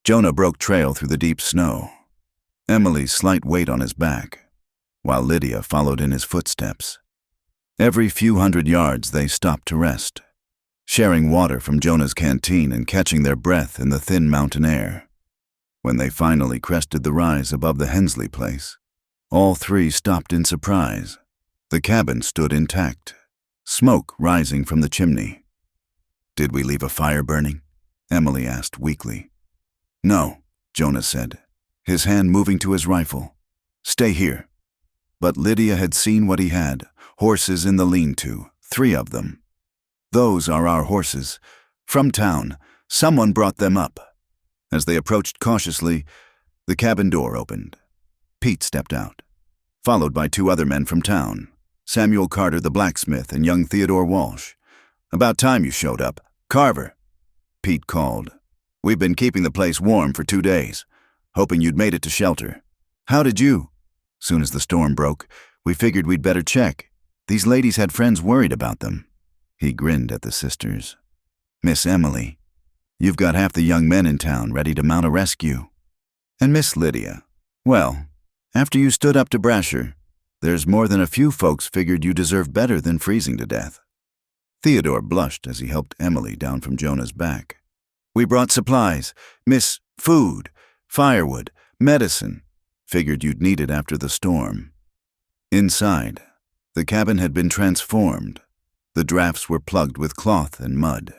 Jonah broke trail through the deep snow, Emily's slight weight on his back, while Lydia followed in his footsteps. Every few hundred yards they stopped to rest, sharing water from Jonah's canteen and catching their breath in the thin mountain air. When they finally crested the rise above the Hensley place, all three stopped in surprise. The cabin stood intact, smoke rising from the chimney. "Did we leave a fire burning?" Emily asked weakly. "No," Jonah said, his hand moving to his rifle. "Stay here." But Lydia had seen what he had, horses in the lean-to, 3 of them. "Those are our horses. From town. Someone brought them up." As they approached cautiously, the cabin door opened. Pete stepped out, followed by 2 other men from town, Samuel Carter the blacksmith and young Theodore Walsh. "About time you showed up. Carver," Pete called. "We've been keeping the place warm for 2 days, hoping you'd made it to shelter." "How did you?" "Soon as the storm broke, we figured we'd better check. These ladies had friends worried about them." He grinned at the sisters. "Miss Emily, you've got half the young men in town ready to mount a rescue. And Miss Lydia, well, after you stood up to Brasher, there's more than a few folks figured you deserve better than freezing to death." Theodore blushed as he helped Emily down from Jonah's back. "We brought supplies, Miss, food, firewood, medicine. Figured you'd need it after the storm." Inside, the cabin had been transformed. The drafts were plugged with cloth and mud.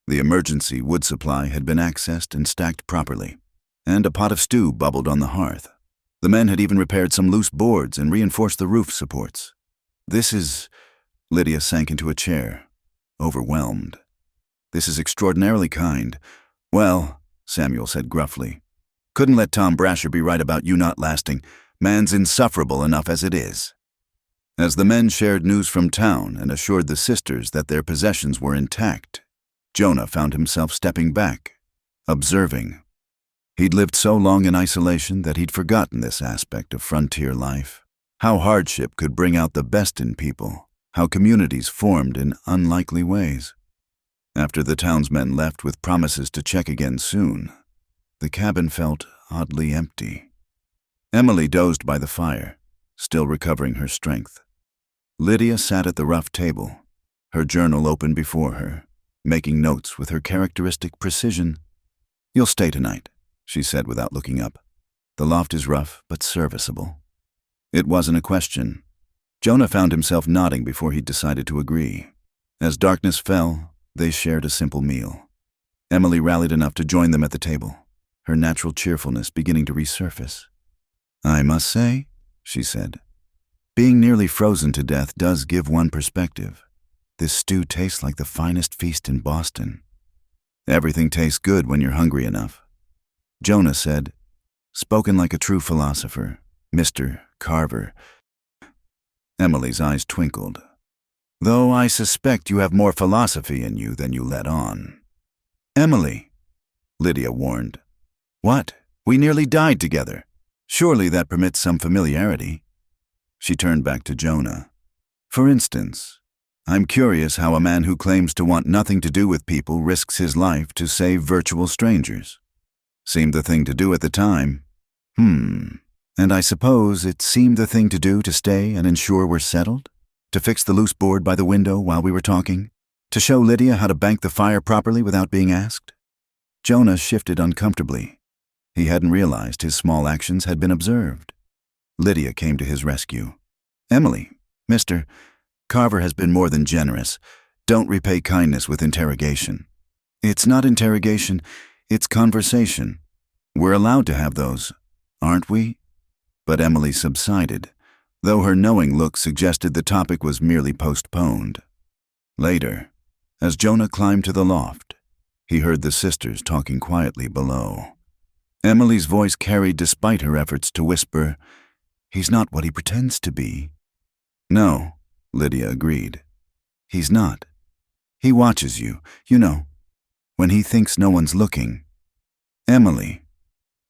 The emergency wood supply had been accessed and stacked properly, and a pot of stew bubbled on the hearth. The men had even repaired some loose boards and reinforced the roof supports. "This is..." Lydia sank into a chair, overwhelmed. "This is extraordinarily kind." "Well," Samuel said gruffly, "couldn't let Tom Brasher be right about you not lasting. Man's insufferable enough as it is." As the men shared news from town and assured the sisters that their possessions were intact, Jonah found himself stepping back, observing. He'd lived so long in isolation that he'd forgotten this aspect of frontier life, how hardship could bring out the best in people, how communities formed in unlikely ways. After the townsmen left with promises to check again soon, the cabin felt oddly empty. Emily dozed by the fire, still recovering her strength. Lydia sat at the rough table, her journal open before her, making notes with her characteristic precision. "You'll stay tonight," she said without looking up. "The loft is rough but serviceable." It wasn't a question. Jonah found himself nodding before he'd decided to agree. As darkness fell, they shared a simple meal. Emily rallied enough to join them at the table, her natural cheerfulness beginning to resurface. "I must say," she said, Being nearly frozen to death does give one perspective. This stew tastes like the finest feast in Boston. Everything tastes good when you're hungry enough. Jonah said, spoken like a true philosopher, Mr. Carver. Emily's eyes twinkled. Though I suspect you have more philosophy in you than you let on. Emily, Lydia warned. What? We nearly died together. Surely that permits some familiarity. She turned back to Jonah. For instance, I'm curious how a man who claims to want nothing to do with people risks his life to save virtual strangers. Seemed the thing to do at the time. And I suppose it seemed the thing to do to stay and ensure we're settled? To fix the loose board by the window while we were talking? To show Lydia how to bank the fire properly without being asked? Jonah shifted uncomfortably. He hadn't realized his small actions had been observed. Lydia came to his rescue. Emily, Mr. Carver has been more than generous. Don't repay kindness with interrogation. It's not interrogation, it's conversation. We're allowed to have those, aren't we? But Emily subsided, though her knowing look suggested the topic was merely postponed. Later, as Jonah climbed to the loft, he heard the sisters talking quietly below. Emily's voice carried despite her efforts to whisper, "He's not what he pretends to be." No, Lydia agreed. He's not. He watches you, you know, when he thinks no one's looking. Emily,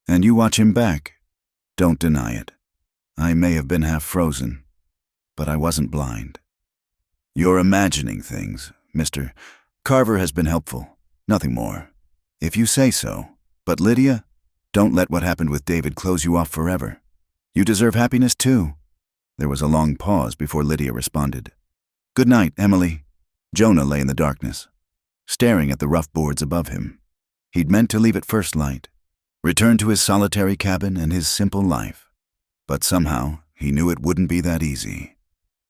and you watch him back. Don't deny it. I may have been half frozen, but I wasn't blind. You're imagining things, Mr. Carver has been helpful, nothing more. If you say so. But Lydia, don't let what happened with David close you off forever. You deserve happiness too. There was a long pause before Lydia responded. Good night, Emily. Jonah lay in the darkness, staring at the rough boards above him. He'd meant to leave at first light, return to his solitary cabin and his simple life. But somehow, he knew it wouldn't be that easy.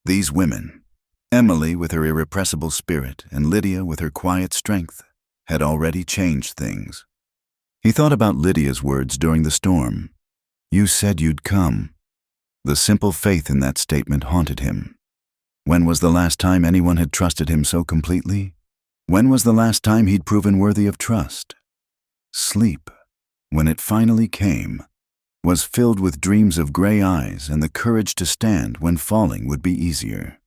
These women, Emily with her irrepressible spirit and Lydia with her quiet strength, had already changed things. He thought about Lydia's words during the storm. You said you'd come. The simple faith in that statement haunted him. When was the last time anyone had trusted him so completely? When was the last time he'd proven worthy of trust? Sleep, when it finally came, was filled with dreams of gray eyes and the courage to stand when falling would be easier.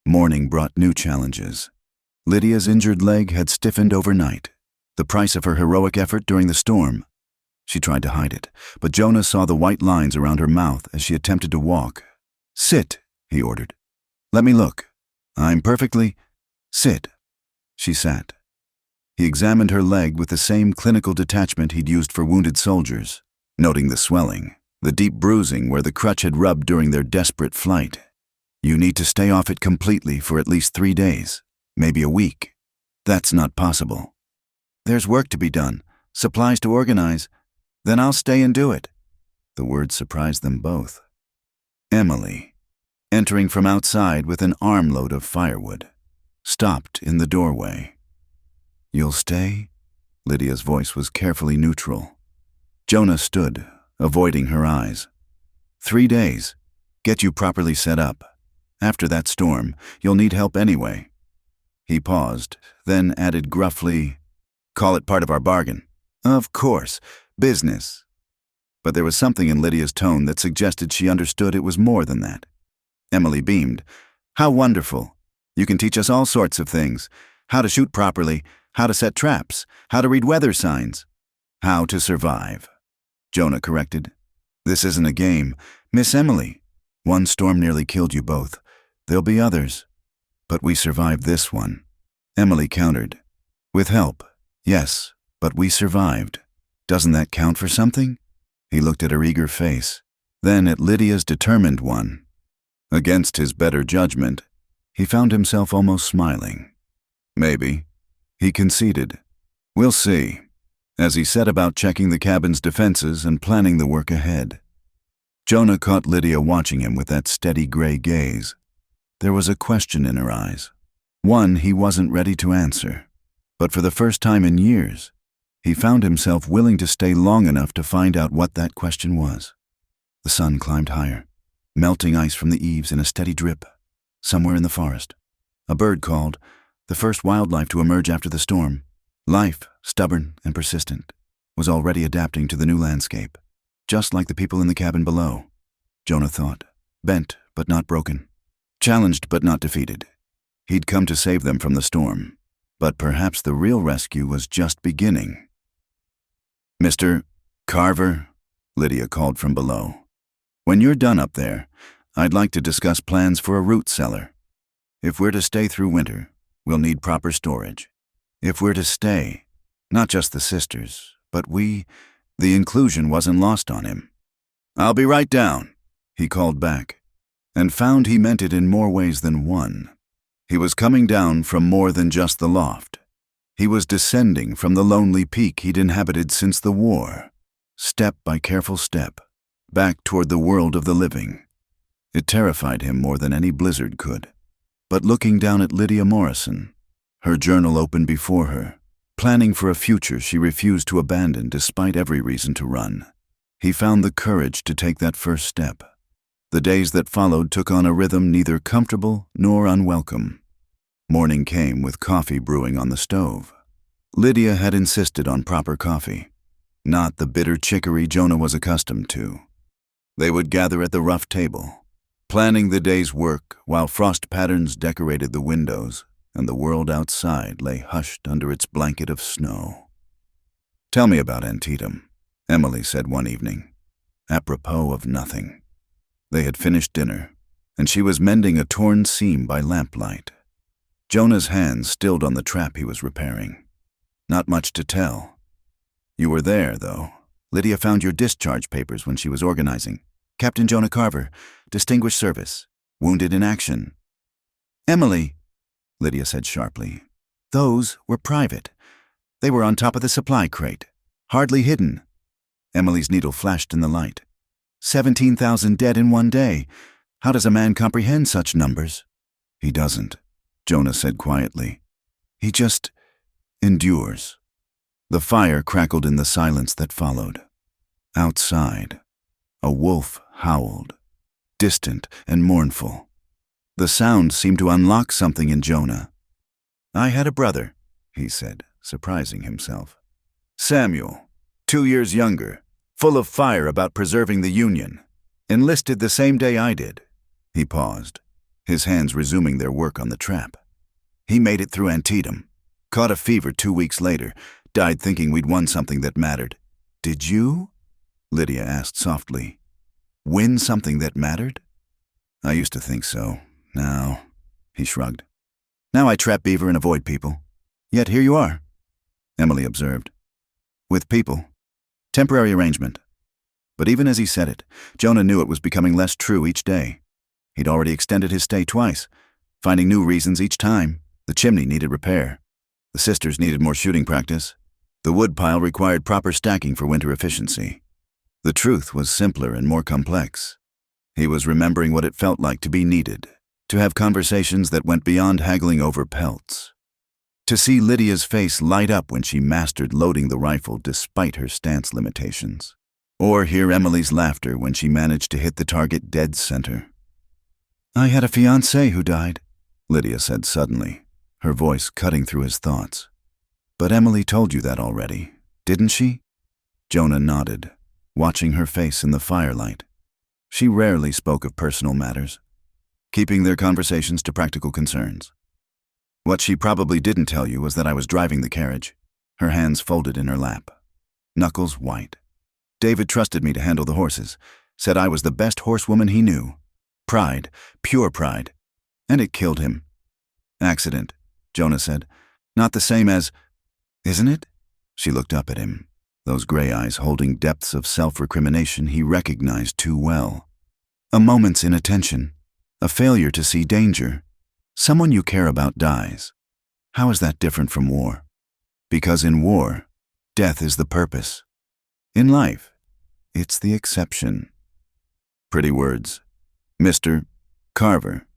Morning brought new challenges. Lydia's injured leg had stiffened overnight, the price of her heroic effort during the storm. She tried to hide it, but Jonah saw the white lines around her mouth as she attempted to walk. Sit, he ordered. Let me look. I'm perfectly... Sit. She sat. He examined her leg with the same clinical detachment he'd used for wounded soldiers, noting the swelling, the deep bruising where the crutch had rubbed during their desperate flight. You need to stay off it completely for at least 3 days, maybe a week. That's not possible. There's work to be done, supplies to organize. Then I'll stay and do it. The words surprised them both. Emily, entering from outside with an armload of firewood, stopped in the doorway. You'll stay? Lydia's voice was carefully neutral. Jonah stood, avoiding her eyes. 3 days. Get you properly set up. After that storm, you'll need help anyway. He paused, then added gruffly, Call it part of our bargain. Of course. Business. But there was something in Lydia's tone that suggested she understood it was more than that. Emily beamed. How wonderful. You can teach us all sorts of things. How to shoot properly, how to set traps, how to read weather signs. How to survive. Jonah corrected. This isn't a game. Miss Emily, one storm nearly killed you both. There'll be others. But we survived this one. Emily countered. With help, yes, but we survived. Doesn't that count for something? He looked at her eager face, then at Lydia's determined one. Against his better judgment, he found himself almost smiling. Maybe. He conceded. We'll see, as he set about checking the cabin's defenses and planning the work ahead. Jonah caught Lydia watching him with that steady gray gaze. There was a question in her eyes, one he wasn't ready to answer. But for the first time in years, he found himself willing to stay long enough to find out what that question was. The sun climbed higher. melting ice from the eaves in a steady drip. Somewhere in the forest, a bird called, the first wildlife to emerge after the storm. Life, stubborn and persistent, was already adapting to the new landscape, just like the people in the cabin below. Jonah thought, bent but not broken, challenged but not defeated. He'd come to save them from the storm, but perhaps the real rescue was just beginning. "Mr. Carver," Lydia called from below. "When you're done up there, I'd like to discuss plans for a root cellar. If we're to stay through winter, we'll need proper storage. If we're to stay, not just the sisters, but we," the inclusion wasn't lost on him. "I'll be right down," he called back, and found he meant it in more ways than one. He was coming down from more than just the loft. He was descending from the lonely peak he'd inhabited since the war, step by careful step, back toward the world of the living. It terrified him more than any blizzard could. But looking down at Lydia Morrison, her journal open before her, planning for a future she refused to abandon despite every reason to run, he found the courage to take that first step. The days that followed took on a rhythm neither comfortable nor unwelcome. Morning came with coffee brewing on the stove. Lydia had insisted on proper coffee, not the bitter chicory Jonah was accustomed to. They would gather at the rough table, planning the day's work while frost patterns decorated the windows and the world outside lay hushed under its blanket of snow. "Tell me about Antietam," Emily said one evening, apropos of nothing. They had finished dinner, and she was mending a torn seam by lamplight. Jonah's hands stilled on the trap he was repairing. "Not much to tell. You were there, though. Lydia found your discharge papers when she was organizing. Captain Jonah Carver, Distinguished Service, wounded in action." "Emily," Lydia said sharply, "those were private. They were on top of the supply crate, hardly hidden." Emily's needle flashed in the light. 17,000 dead in one day. How does a man comprehend such numbers? "He doesn't," Jonah said quietly. "He just endures." The fire crackled in the silence that followed. Outside, a wolf howled, distant and mournful. The sound seemed to unlock something in Jonah. "I had a brother," he said, surprising himself. "Samuel, 2 years younger, full of fire about preserving the Union. Enlisted the same day I did." He paused, his hands resuming their work on the trap. "He made it through Antietam, caught a fever 2 weeks later, died thinking we'd won something that mattered." "Did you?" Lydia asked softly. "Win something that mattered?" "I used to think so. Now," he shrugged. "Now I trap beaver and avoid people. Yet here you are," Emily observed. "With people. Temporary arrangement." But even as he said it, Jonah knew it was becoming less true each day. He'd already extended his stay twice, finding new reasons each time. The chimney needed repair. The sisters needed more shooting practice. The wood pile required proper stacking for winter efficiency. The truth was simpler and more complex. He was remembering what it felt like to be needed, to have conversations that went beyond haggling over pelts. To see Lydia's face light up when she mastered loading the rifle despite her stance limitations. Or hear Emily's laughter when she managed to hit the target dead center. "I had a fiancé who died," Lydia said suddenly, her voice cutting through his thoughts. "But Emily told you that already, didn't she?" Jonah nodded, watching her face in the firelight. She rarely spoke of personal matters, keeping their conversations to practical concerns. "What she probably didn't tell you was that I was driving the carriage," her hands folded in her lap, knuckles white. "David trusted me to handle the horses, said I was the best horsewoman he knew. Pride, pure pride. And it killed him." "Accident," Jonah said. "Not the same as—" "Isn't it?" She looked up at him, those gray eyes holding depths of self-recrimination he recognized too well. "A moment's inattention, a failure to see danger. Someone you care about dies. How is that different from war? Because in war, death is the purpose. In life, it's the exception." Pretty words. "Mr. Carver,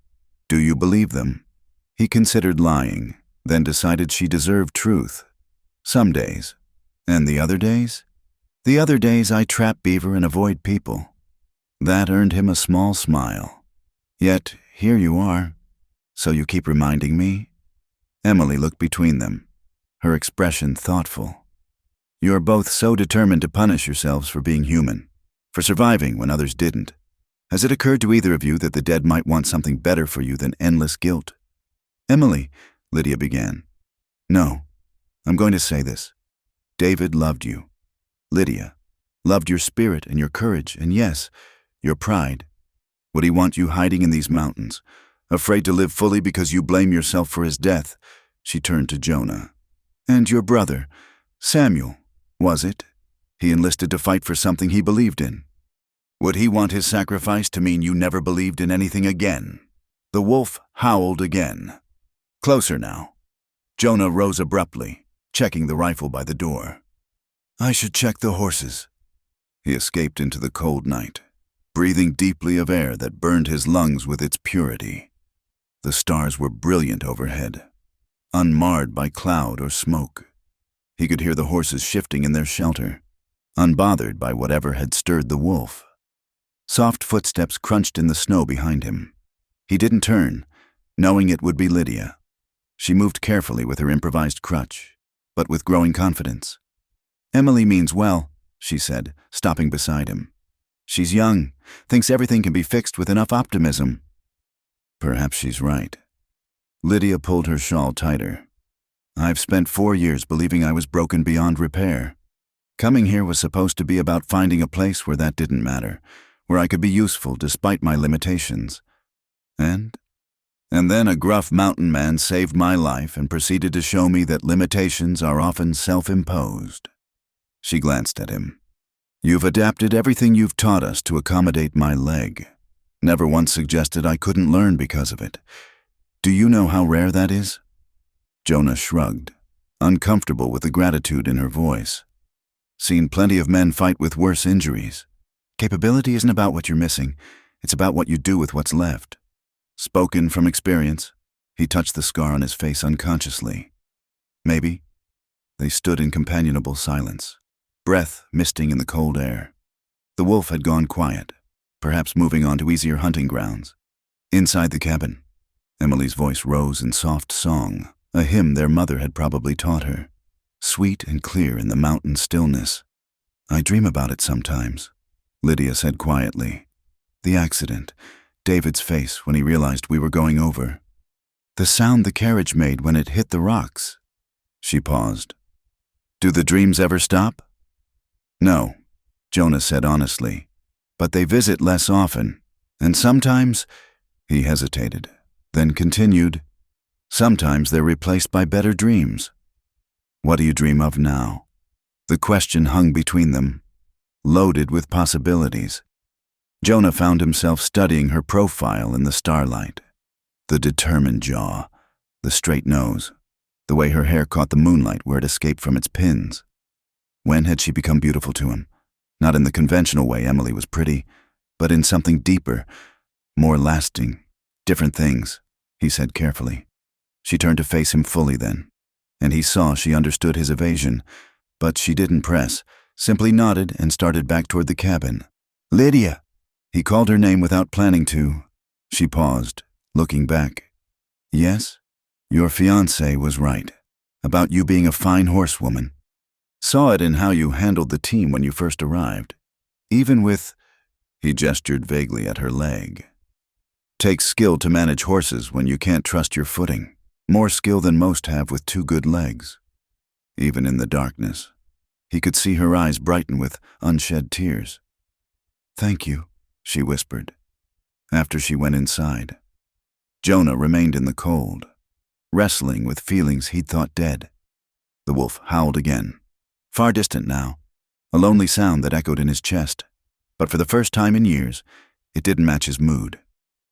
do you believe them?" He considered lying, then decided she deserved truth. "Some days. And the other days?" "The other days I trap beaver and avoid people." That earned him a small smile. Yet, here you are. So you keep reminding me? Emily looked between them, her expression thoughtful. You're both so determined to punish yourselves for being human, for surviving when others didn't. Has it occurred to either of you that the dead might want something better for you than endless guilt? Emily, Lydia began. No, I'm going to say this. David loved you. Lydia loved your spirit and your courage, and yes, your pride. Would he want you hiding in these mountains, afraid to live fully because you blame yourself for his death? She turned to Jonah. And your brother, Samuel, was it? He enlisted to fight for something he believed in. Would he want his sacrifice to mean you never believed in anything again? The wolf howled again. Closer now. Jonah rose abruptly, checking the rifle by the door. I should check the horses. He escaped into the cold night, breathing deeply of air that burned his lungs with its purity. The stars were brilliant overhead, unmarred by cloud or smoke. He could hear the horses shifting in their shelter, unbothered by whatever had stirred the wolf. Soft footsteps crunched in the snow behind him. He didn't turn, knowing it would be Lydia. She moved carefully with her improvised crutch, but with growing confidence. Emily means well, she said, stopping beside him. She's young, thinks everything can be fixed with enough optimism. Perhaps she's right. Lydia pulled her shawl tighter. I've spent 4 years believing I was broken beyond repair. Coming here was supposed to be about finding a place where that didn't matter, where I could be useful despite my limitations. And then a gruff mountain man saved my life and proceeded to show me that limitations are often self-imposed. She glanced at him. You've adapted everything you've taught us to accommodate my leg. Never once suggested I couldn't learn because of it. Do you know how rare that is? Jonah shrugged, uncomfortable with the gratitude in her voice. Seen plenty of men fight with worse injuries. Capability isn't about what you're missing. It's about what you do with what's left. Spoken from experience, he touched the scar on his face unconsciously. Maybe. They stood in companionable silence, breath misting in the cold air. The wolf had gone quiet, perhaps moving on to easier hunting grounds. Inside the cabin, Emily's voice rose in soft song, a hymn their mother had probably taught her, sweet and clear in the mountain stillness. I dream about it sometimes, Lydia said quietly. The accident, David's face when he realized we were going over. The sound the carriage made when it hit the rocks. She paused. Do the dreams ever stop? No, Jonah said honestly, but they visit less often, and sometimes, he hesitated, then continued, sometimes they're replaced by better dreams. What do you dream of now? The question hung between them, loaded with possibilities. Jonah found himself studying her profile in the starlight. The determined jaw, the straight nose, the way her hair caught the moonlight where it escaped from its pins. When had she become beautiful to him? Not in the conventional way Emily was pretty, but in something deeper, more lasting, different things, he said carefully. She turned to face him fully then, and he saw she understood his evasion, but she didn't press, simply nodded and started back toward the cabin. Lydia! He called her name without planning to. She paused, looking back. Yes? Your fiancé was right, about you being a fine horsewoman. Saw it in how you handled the team when you first arrived. Even with, he gestured vaguely at her leg. Takes skill to manage horses when you can't trust your footing. More skill than most have with 2 good legs. Even in the darkness, he could see her eyes brighten with unshed tears. Thank you, she whispered, after she went inside. Jonah remained in the cold, wrestling with feelings he'd thought dead. The wolf howled again, far distant now, a lonely sound that echoed in his chest. But for the first time in years, it didn't match his mood.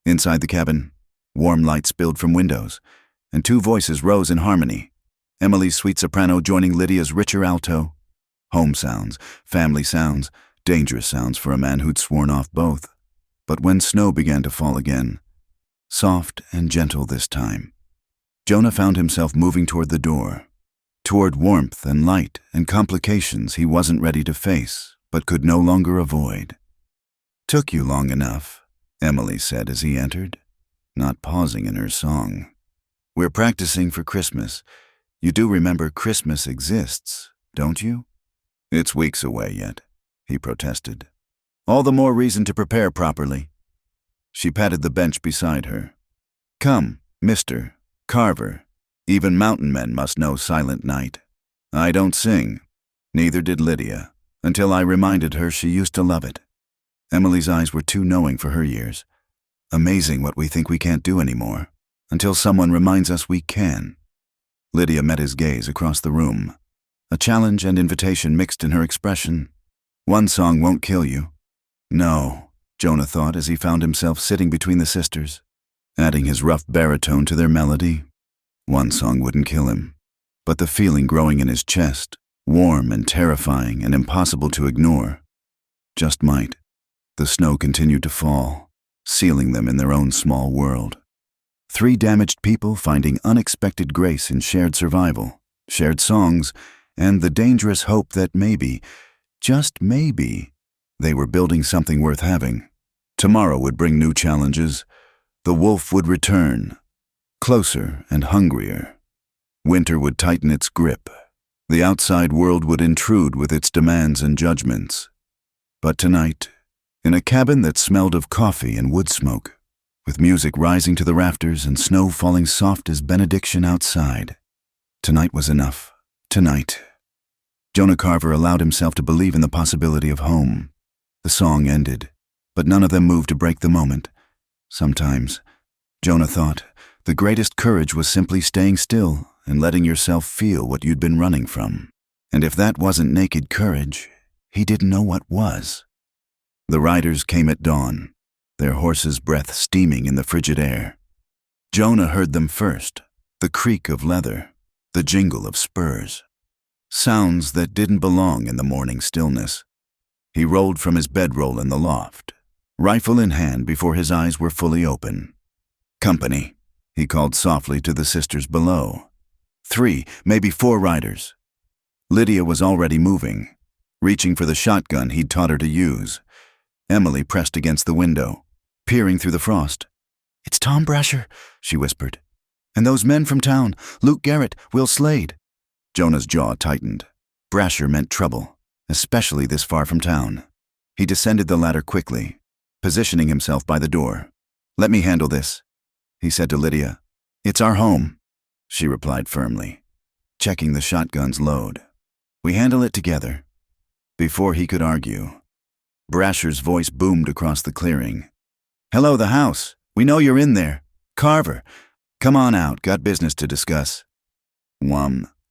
Inside the cabin, warm light spilled from windows, and 2 voices rose in harmony, Emily's sweet soprano joining Lydia's richer alto. Home sounds, family sounds, dangerous sounds for a man who'd sworn off both. But when snow began to fall again, soft and gentle this time, Jonah found himself moving toward the door, toward warmth and light and complications he wasn't ready to face, but could no longer avoid. Took you long enough, Emily said as he entered, not pausing in her song. We're practicing for Christmas. You do remember Christmas exists, don't you? It's weeks away yet, he protested. All the more reason to prepare properly. She patted the bench beside her. Come, Mr. Carver. Even mountain men must know Silent Night. I don't sing. Neither did Lydia, until I reminded her she used to love it. Emily's eyes were too knowing for her years. Amazing what we think we can't do anymore, until someone reminds us we can. Lydia met his gaze across the room, a challenge and invitation mixed in her expression. One song won't kill you. No, Jonah thought as he found himself sitting between the sisters, adding his rough baritone to their melody. One song wouldn't kill him, but the feeling growing in his chest, warm and terrifying and impossible to ignore, just might. The snow continued to fall, sealing them in their own small world. 3 damaged people finding unexpected grace in shared survival, shared songs, and the dangerous hope that maybe, just maybe, they were building something worth having. Tomorrow would bring new challenges. The wolf would return, closer and hungrier. Winter would tighten its grip. The outside world would intrude with its demands and judgments. But tonight, in a cabin that smelled of coffee and wood smoke, with music rising to the rafters and snow falling soft as benediction outside, tonight was enough. Tonight. Jonah Carver allowed himself to believe in the possibility of home. The song ended, but none of them moved to break the moment. Sometimes, Jonah thought, the greatest courage was simply staying still and letting yourself feel what you'd been running from. And if that wasn't naked courage, he didn't know what was. The riders came at dawn, their horses' breath steaming in the frigid air. Jonah heard them first, the creak of leather, the jingle of spurs. Sounds that didn't belong in the morning stillness. He rolled from his bedroll in the loft, rifle in hand before his eyes were fully open. Company, he called softly to the sisters below. 3, maybe 4 riders. Lydia was already moving, reaching for the shotgun he'd taught her to use. Emily pressed against the window, peering through the frost. It's Tom Brasher, she whispered. And those men from town, Luke Garrett, Will Slade. Jonah's jaw tightened. Brasher meant trouble, especially this far from town. He descended the ladder quickly, positioning himself by the door. Let me handle this, he said to Lydia. It's our home, she replied firmly, checking the shotgun's load. We handle it together. Before he could argue, Brasher's voice boomed across the clearing. Hello, the house. We know you're in there. Carver, come on out. Got business to discuss.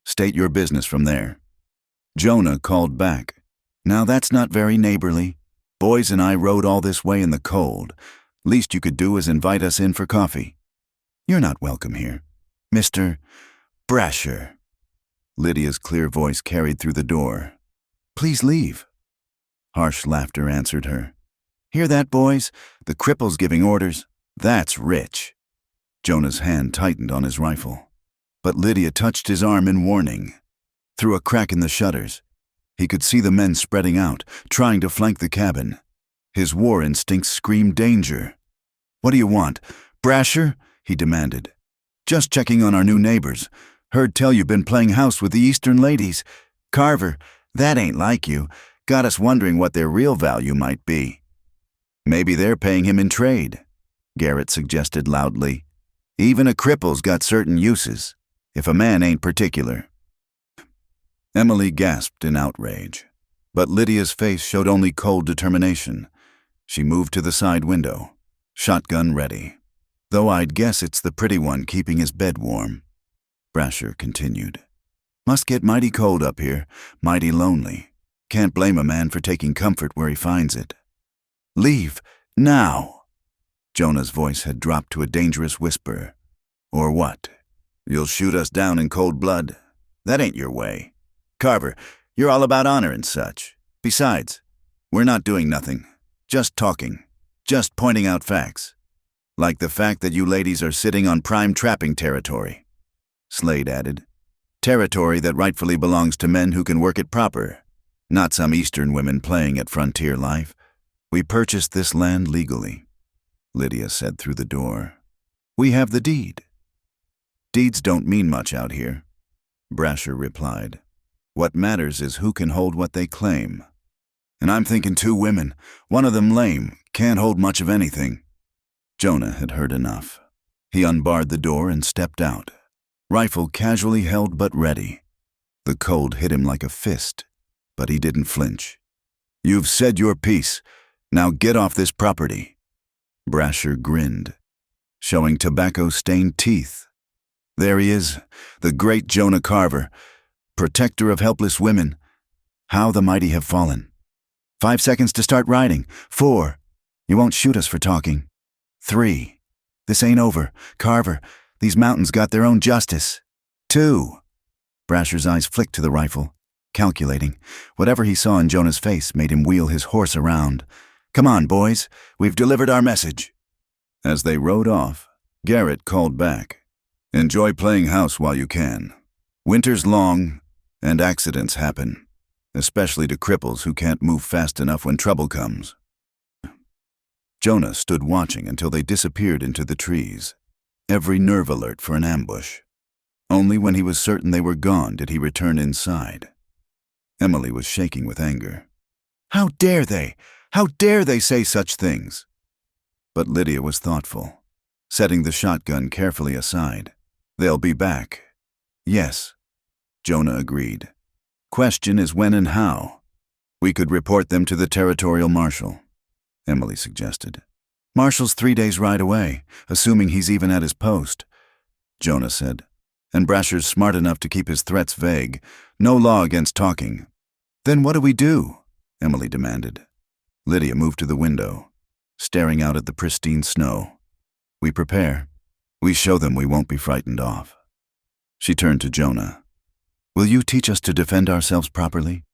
State your business from there. Jonah called back. Now that's not very neighborly. Boys and I rode all this way in the cold. Least you could do is invite us in for coffee. You're not welcome here. Mr. Brasher. Lydia's clear voice carried through the door. Please leave. Harsh laughter answered her. Hear that, boys? The cripple's giving orders. That's rich. Jonah's hand tightened on his rifle, but Lydia touched his arm in warning. Through a crack in the shutters, he could see the men spreading out, trying to flank the cabin. His war instincts screamed danger. What do you want? Brasher? He demanded. Just checking on our new neighbors. Heard tell you've been playing house with the Eastern ladies. Carver, that ain't like you. Got us wondering what their real value might be. Maybe they're paying him in trade, Garrett suggested loudly. Even a cripple's got certain uses, if a man ain't particular. Emily gasped in outrage, but Lydia's face showed only cold determination. She moved to the side window, shotgun ready. Though I'd guess it's the pretty one keeping his bed warm. Brasher continued. Must get mighty cold up here, mighty lonely. Can't blame a man for taking comfort where he finds it. Leave, now. Jonah's voice had dropped to a dangerous whisper. Or what? You'll shoot us down in cold blood? That ain't your way. Carver, you're all about honor and such. Besides, we're not doing nothing. Just talking. Just pointing out facts. Like the fact that you ladies are sitting on prime trapping territory. Slade added. Territory that rightfully belongs to men who can work it proper. Not some Eastern women playing at frontier life. We purchased this land legally, Lydia said through the door. We have the deed. Deeds don't mean much out here, Brasher replied. What matters is who can hold what they claim. And I'm thinking 2 women, one of them lame, can't hold much of anything. Jonah had heard enough. He unbarred the door and stepped out, rifle casually held but ready. The cold hit him like a fist, but he didn't flinch. You've said your piece. Now get off this property. Brasher grinned, showing tobacco-stained teeth. There he is, the great Jonah Carver, protector of helpless women. How the mighty have fallen. 5 seconds to start riding. 4. You won't shoot us for talking. 3. This ain't over. Carver, these mountains got their own justice. 2. Brasher's eyes flicked to the rifle, calculating. Whatever he saw in Jonah's face made him wheel his horse around. Come on, boys. We've delivered our message. As they rode off, Garrett called back. Enjoy playing house while you can. Winter's long, and accidents happen, especially to cripples who can't move fast enough when trouble comes. Jonah stood watching until they disappeared into the trees, every nerve alert for an ambush. Only when he was certain they were gone did he return inside. Emily was shaking with anger. How dare they? How dare they say such things? But Lydia was thoughtful, setting the shotgun carefully aside. They'll be back. Yes, Jonah agreed. Question is when and how. We could report them to the territorial marshal, Emily suggested. Marshal's 3 days' ride away, assuming he's even at his post, Jonah said. And Brasher's smart enough to keep his threats vague. No law against talking. Then what do we do? Emily demanded. Lydia moved to the window, staring out at the pristine snow. We prepare. We show them we won't be frightened off. She turned to Jonah. Will you teach us to defend ourselves properly?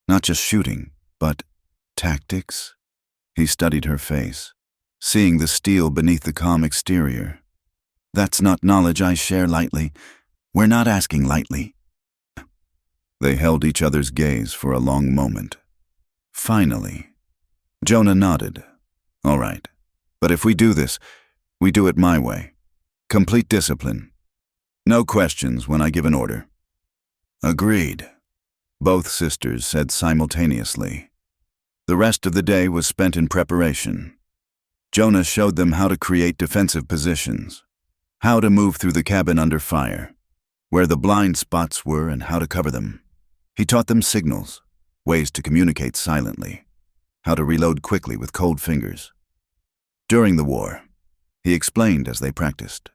Not just shooting, but tactics? He studied her face, seeing the steel beneath the calm exterior. That's not knowledge I share lightly. We're not asking lightly. They held each other's gaze for a long moment. Finally, Jonah nodded. All right, but if we do this, we do it my way. Complete discipline. No questions when I give an order. Agreed, both sisters said simultaneously. The rest of the day was spent in preparation. Jonah showed them how to create defensive positions, how to move through the cabin under fire, where the blind spots were and how to cover them. He taught them signals, ways to communicate silently, how to reload quickly with cold fingers. During the war, he explained as they practiced.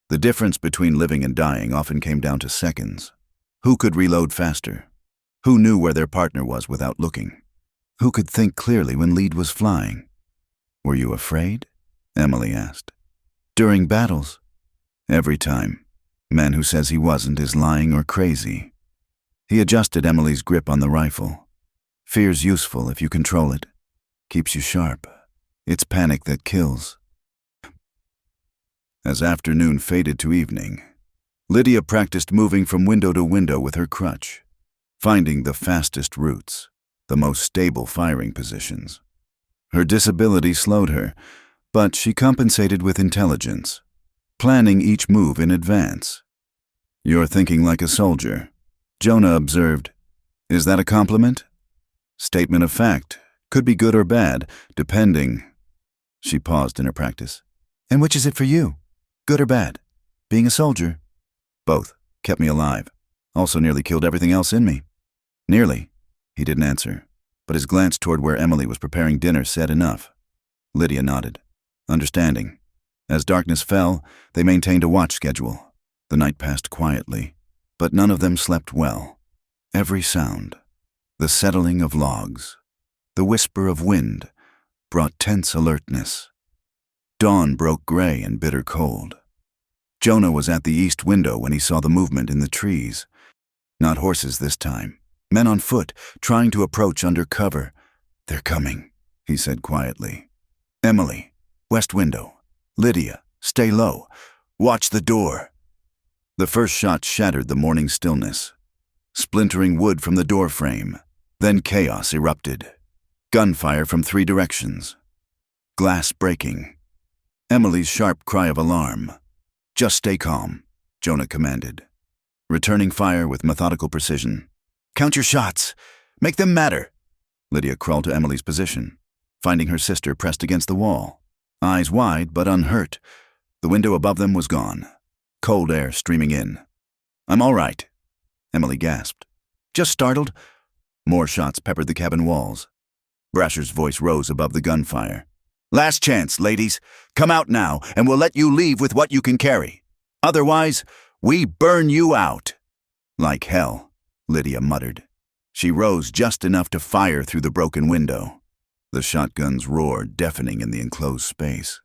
The difference between living and dying often came down to seconds. Who could reload faster? Who knew where their partner was without looking? Who could think clearly when lead was flying? Were you afraid? Emily asked. During battles. Every time. Man who says he wasn't is lying or crazy. He adjusted Emily's grip on the rifle. Fear's useful if you control it. Keeps you sharp. It's panic that kills. As afternoon faded to evening, Lydia practiced moving from window to window with her crutch, finding the fastest routes, the most stable firing positions. Her disability slowed her, but she compensated with intelligence, planning each move in advance. You're thinking like a soldier, Jonah observed. Is that a compliment? Statement of fact. Could be good or bad, depending. She paused in her practice. And which is it for you? Good or bad? Being a soldier? Both. Kept me alive. Also nearly killed everything else in me. Nearly. He didn't answer, but his glance toward where Emily was preparing dinner said enough. Lydia nodded, understanding. As darkness fell, they maintained a watch schedule. The night passed quietly, but none of them slept well. Every sound, the settling of logs, the whisper of wind, brought tense alertness. Dawn broke gray and bitter cold. Jonah was at the east window when he saw the movement in the trees. Not horses this time. Men on foot, trying to approach under cover. They're coming, he said quietly. Emily, west window. Lydia, stay low. Watch the door. The first shot shattered the morning stillness, splintering wood from the door frame. Then chaos erupted. Gunfire from 3 directions. Glass breaking. Emily's sharp cry of alarm. "Just stay calm," Jonah commanded, returning fire with methodical precision. "Count your shots. Make them matter." Lydia crawled to Emily's position, finding her sister pressed against the wall, eyes wide but unhurt. The window above them was gone, cold air streaming in. "I'm all right," Emily gasped. "Just startled." More shots peppered the cabin walls. Brasher's voice rose above the gunfire. "Last chance, ladies. Come out now, and we'll let you leave with what you can carry. Otherwise, we burn you out." "Like hell," Lydia muttered. She rose just enough to fire through the broken window. The shotgun's roar deafening in the enclosed space.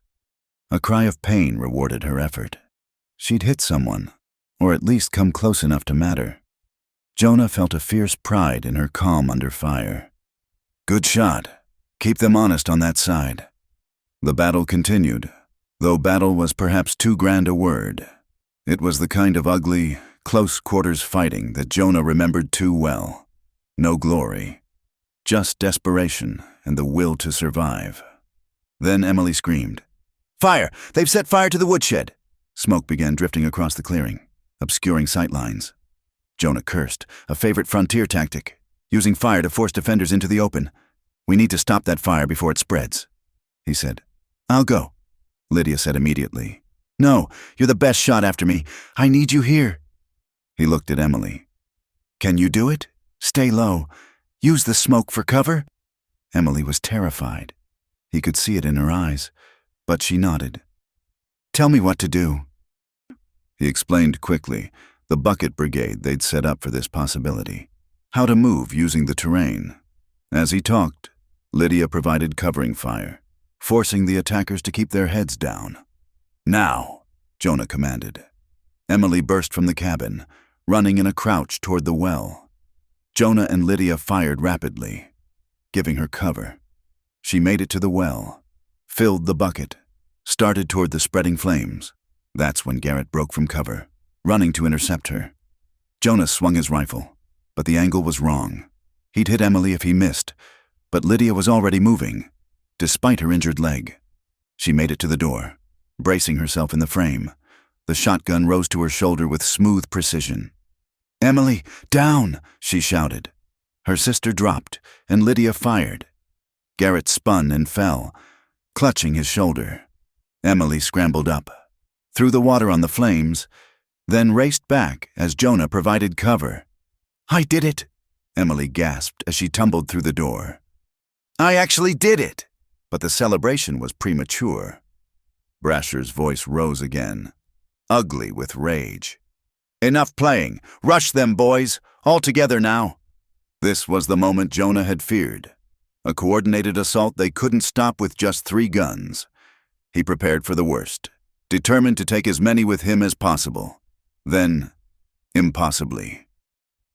A cry of pain rewarded her effort. She'd hit someone, or at least come close enough to matter. Jonah felt a fierce pride in her calm under fire. "Good shot. Keep them honest on that side." The battle continued, though battle was perhaps too grand a word. It was the kind of ugly, close-quarters fighting that Jonah remembered too well. No glory, just desperation and the will to survive. Then Emily screamed, "Fire! They've set fire to the woodshed!" Smoke began drifting across the clearing, obscuring sightlines. Jonah cursed, a favorite frontier tactic, using fire to force defenders into the open. "We need to stop that fire before it spreads," he said. "I'll go," Lydia said immediately. "No, you're the best shot after me. I need you here." He looked at Emily. "Can you do it? Stay low. Use the smoke for cover?" Emily was terrified. He could see it in her eyes, but she nodded. "Tell me what to do." He explained quickly, the bucket brigade they'd set up for this possibility, how to move using the terrain. As he talked, Lydia provided covering fire, forcing the attackers to keep their heads down. "Now," Jonah commanded. Emily burst from the cabin, running in a crouch toward the well. Jonah and Lydia fired rapidly, giving her cover. She made it to the well, filled the bucket, started toward the spreading flames. That's when Garrett broke from cover, running to intercept her. Jonah swung his rifle, but the angle was wrong. He'd hit Emily if he missed, but Lydia was already moving, despite her injured leg. She made it to the door, bracing herself in the frame. The shotgun rose to her shoulder with smooth precision. "Emily, down!" she shouted. Her sister dropped, and Lydia fired. Garrett spun and fell, clutching his shoulder. Emily scrambled up, threw the water on the flames, then raced back as Jonah provided cover. "I did it!" Emily gasped as she tumbled through the door. "I actually did it!" But the celebration was premature. Brasher's voice rose again, ugly with rage. "Enough playing! Rush them, boys! All together now!" This was the moment Jonah had feared. A coordinated assault they couldn't stop with just 3 guns. He prepared for the worst, determined to take as many with him as possible. Then, impossibly,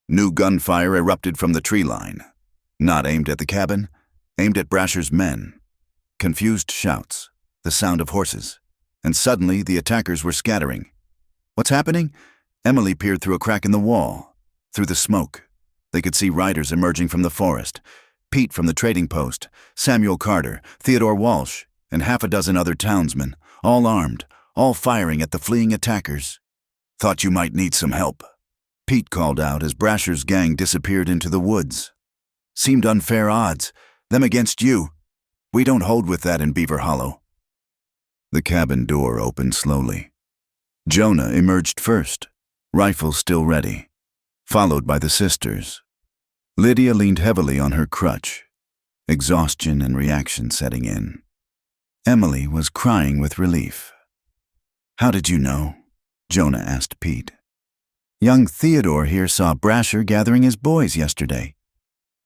new gunfire erupted from the tree line. Not aimed at the cabin, aimed at Brasher's men. Confused shouts, the sound of horses, and suddenly the attackers were scattering. "What's happening?" Emily peered through a crack in the wall. Through the smoke, they could see riders emerging from the forest. Pete from the trading post, Samuel Carter, Theodore Walsh, and 6 other townsmen, all armed, all firing at the fleeing attackers. "Thought you might need some help," Pete called out as Brasher's gang disappeared into the woods. "Seemed unfair odds, them against you. We don't hold with that in Beaver Hollow." The cabin door opened slowly. Jonah emerged first, rifle still ready, followed by the sisters. Lydia leaned heavily on her crutch, exhaustion and reaction setting in. Emily was crying with relief. "How did you know?" Jonah asked Pete. "Young Theodore here saw Brasher gathering his boys yesterday.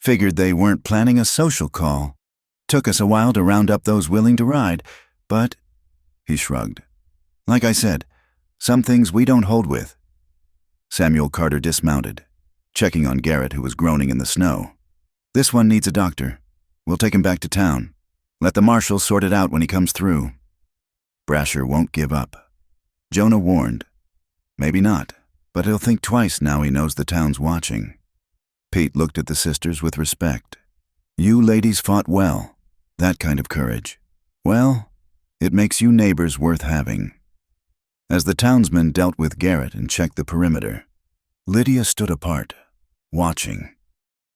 Figured they weren't planning a social call. Took us a while to round up those willing to ride, but," he shrugged, "like I said, some things we don't hold with." Samuel Carter dismounted, checking on Garrett, who was groaning in the snow. "This one needs a doctor. We'll take him back to town. Let the marshal sort it out when he comes through." "Brasher won't give up," Jonah warned. "Maybe not, but he'll think twice now he knows the town's watching." Pete looked at the sisters with respect. You ladies fought well. That kind of courage. Well, it makes you neighbors worth having. As the townsmen dealt with Garrett and checked the perimeter, Lydia stood apart, watching.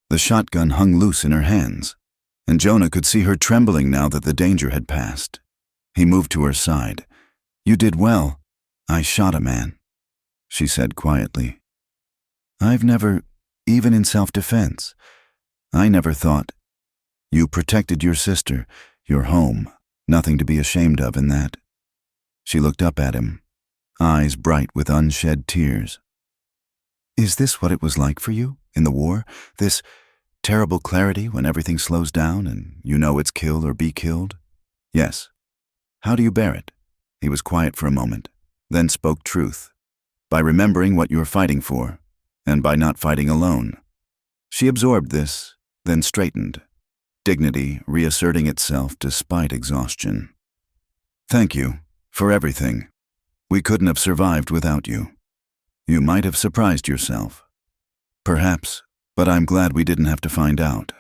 The shotgun hung loose in her hands, and Jonah could see her trembling now that the danger had passed. He moved to her side. "You did well. I shot a man," she said quietly. "I've never, even in self-defense, I never thought. You protected your sister, your home, nothing to be ashamed of in that." She looked up at him, eyes bright with unshed tears. "Is this what it was like for you in the war? This terrible clarity when everything slows down and you know it's kill or be killed?" "Yes." "How do you bear it?" He was quiet for a moment, then spoke truth. "By remembering what you're fighting for, and by not fighting alone." She absorbed this, then straightened, dignity reasserting itself despite exhaustion. "Thank you for everything. We couldn't have survived without you. You might have surprised yourself. Perhaps, but I'm glad we didn't have to find out."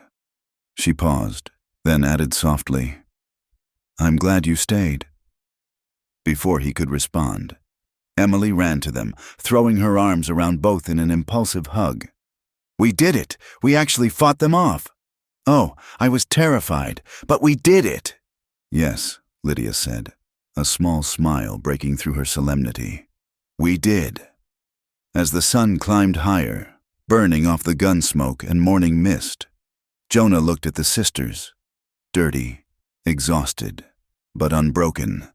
She paused, then added softly, "I'm glad you stayed." Before he could respond, Emily ran to them, throwing her arms around both in an impulsive hug. "We did it! We actually fought them off! Oh, I was terrified, but we did it!" "Yes," Lydia said, a small smile breaking through her solemnity. "We did." As the sun climbed higher, burning off the gun smoke and morning mist, Jonah looked at the sisters, dirty, exhausted, but unbroken.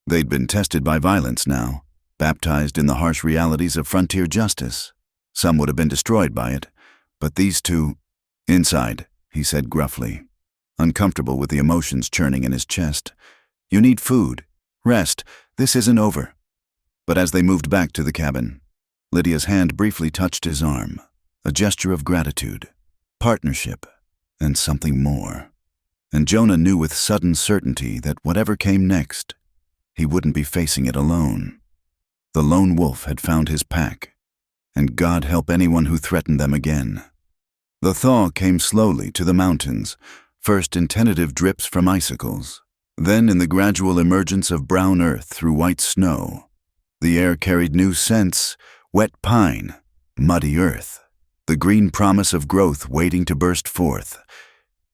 They'd been tested by violence now, baptized in the harsh realities of frontier justice. Some would have been destroyed by it, but these two— "Inside," he said gruffly, uncomfortable with the emotions churning in his chest. "You need food. Rest. This isn't over." But as they moved back to the cabin, Lydia's hand briefly touched his arm, a gesture of gratitude, partnership, and something more. And Jonah knew with sudden certainty that whatever came next, he wouldn't be facing it alone. The lone wolf had found his pack, and God help anyone who threatened them again. The thaw came slowly to the mountains, first in tentative drips from icicles, then in the gradual emergence of brown earth through white snow. The air carried new scents: wet pine, muddy earth, the green promise of growth waiting to burst forth.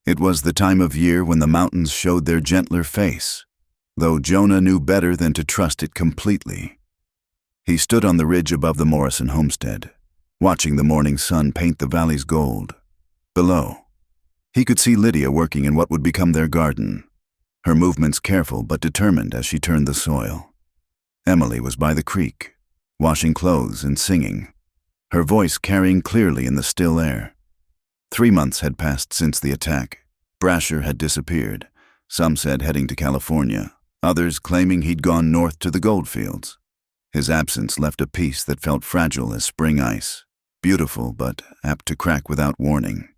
It was the time of year when the mountains showed their gentler face, though Jonah knew better than to trust it completely. He stood on the ridge above the Morrison homestead, watching the morning sun paint the valley's gold. Below, he could see Lydia working in what would become their garden, her movements careful but determined as she turned the soil. Emily was by the creek, washing clothes and singing, her voice carrying clearly in the still air. 3 months had passed since the attack. Brasher had disappeared, some said heading to California, others claiming he'd gone north to the goldfields. His absence left a peace that felt fragile as spring ice, beautiful but apt to crack without warning.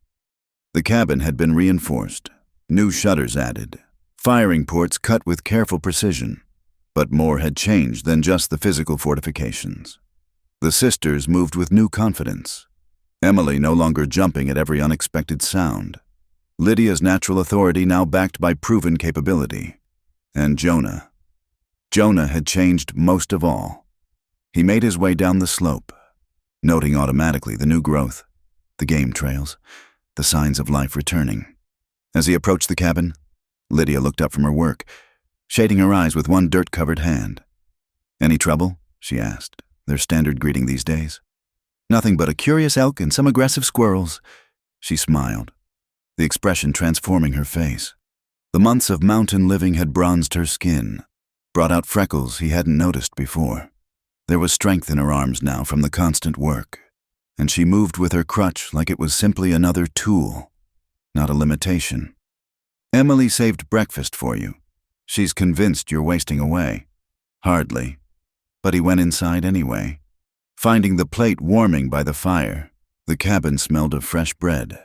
The cabin had been reinforced, new shutters added, firing ports cut with careful precision, but more had changed than just the physical fortifications. The sisters moved with new confidence, Emily no longer jumping at every unexpected sound, Lydia's natural authority now backed by proven capability, and Jonah. Jonah had changed most of all. He made his way down the slope, noting automatically the new growth, the game trails, the signs of life returning. As he approached the cabin, Lydia looked up from her work, shading her eyes with one dirt-covered hand. "Any trouble?" she asked, their standard greeting these days. "Nothing but a curious elk and some aggressive squirrels," she smiled, the expression transforming her face. The months of mountain living had bronzed her skin, brought out freckles he hadn't noticed before. There was strength in her arms now from the constant work, and she moved with her crutch like it was simply another tool, not a limitation. "Emily saved breakfast for you. She's convinced you're wasting away." "Hardly." But he went inside anyway. Finding the plate warming by the fire, the cabin smelled of fresh bread.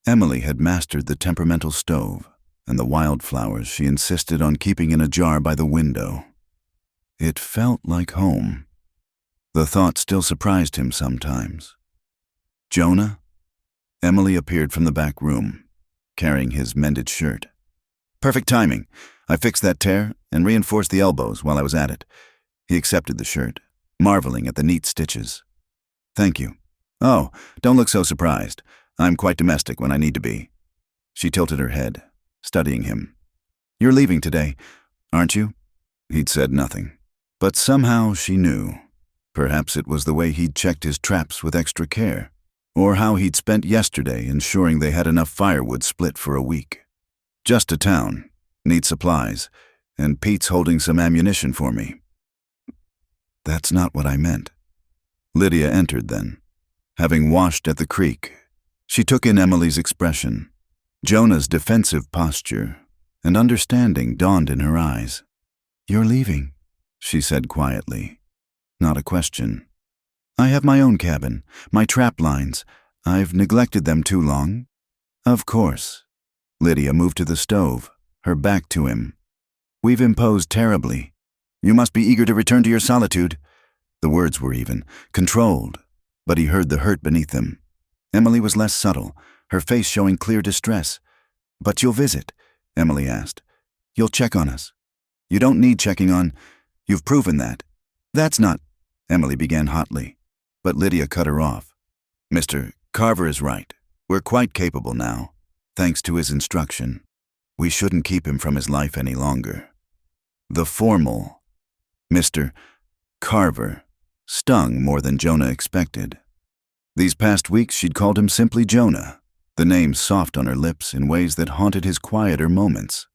Emily had mastered the temperamental stove, and the wildflowers she insisted on keeping in a jar by the window. It felt like home. The thought still surprised him sometimes. "Jonah?" Emily appeared from the back room, carrying his mended shirt. "Perfect timing. I fixed that tear and reinforced the elbows while I was at it." He accepted the shirt, marveling at the neat stitches. "Thank you." "Oh, don't look so surprised. I'm quite domestic when I need to be." She tilted her head, studying him. "You're leaving today, aren't you?" He'd said nothing, but somehow she knew. Perhaps it was the way he'd checked his traps with extra care, or how he'd spent yesterday ensuring they had enough firewood split for a week. "Just to town. Need supplies, and Pete's holding some ammunition for me." "That's not what I meant." Lydia entered then. Having washed at the creek, she took in Emily's expression. Jonah's defensive posture and understanding dawned in her eyes. "You're leaving," she said quietly. Not a question. "I have my own cabin, my trap lines. I've neglected them too long." "Of course." Lydia moved to the stove, her back to him. "We've imposed terribly. You must be eager to return to your solitude." The words were even, controlled, but he heard the hurt beneath them. Emily was less subtle, her face showing clear distress. "But you'll visit?" Emily asked. "You'll check on us?" "You don't need checking on. You've proven that." "That's not—" Emily began hotly, but Lydia cut her off. "Mr. Carver is right. We're quite capable now, thanks to his instruction. We shouldn't keep him from his life any longer." The formal Mr. Carver stung more than Jonah expected. These past weeks she'd called him simply Jonah, the name soft on her lips in ways that haunted his quieter moments.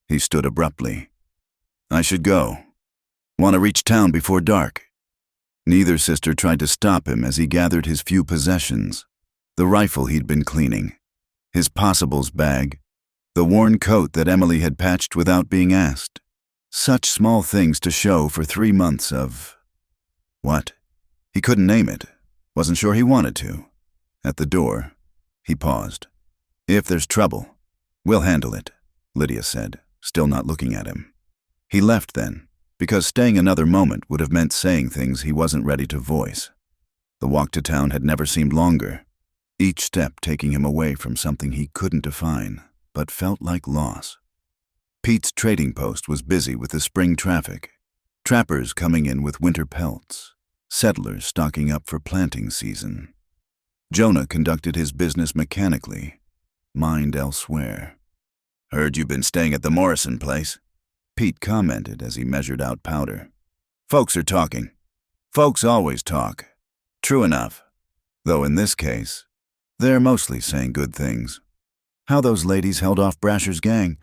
He stood abruptly. "I should go. Want to reach town before dark." Neither sister tried to stop him as he gathered his few possessions: the rifle he'd been cleaning, his possibles bag, the worn coat that Emily had patched without being asked. Such small things to show for 3 months of— what? He couldn't name it. Wasn't sure he wanted to. At the door, he paused. "If there's trouble, we'll handle it," Lydia said, still not looking at him. He left then, because staying another moment would have meant saying things he wasn't ready to voice. The walk to town had never seemed longer, each step taking him away from something he couldn't define, but felt like loss. Pete's trading post was busy with the spring traffic, trappers coming in with winter pelts, settlers stocking up for planting season. Jonah conducted his business mechanically, mind elsewhere. "Heard you've been staying at the Morrison place," Pete commented as he measured out powder. "Folks are talking. Folks always talk. True enough. Though in this case, they're mostly saying good things. How those ladies held off Brasher's gang,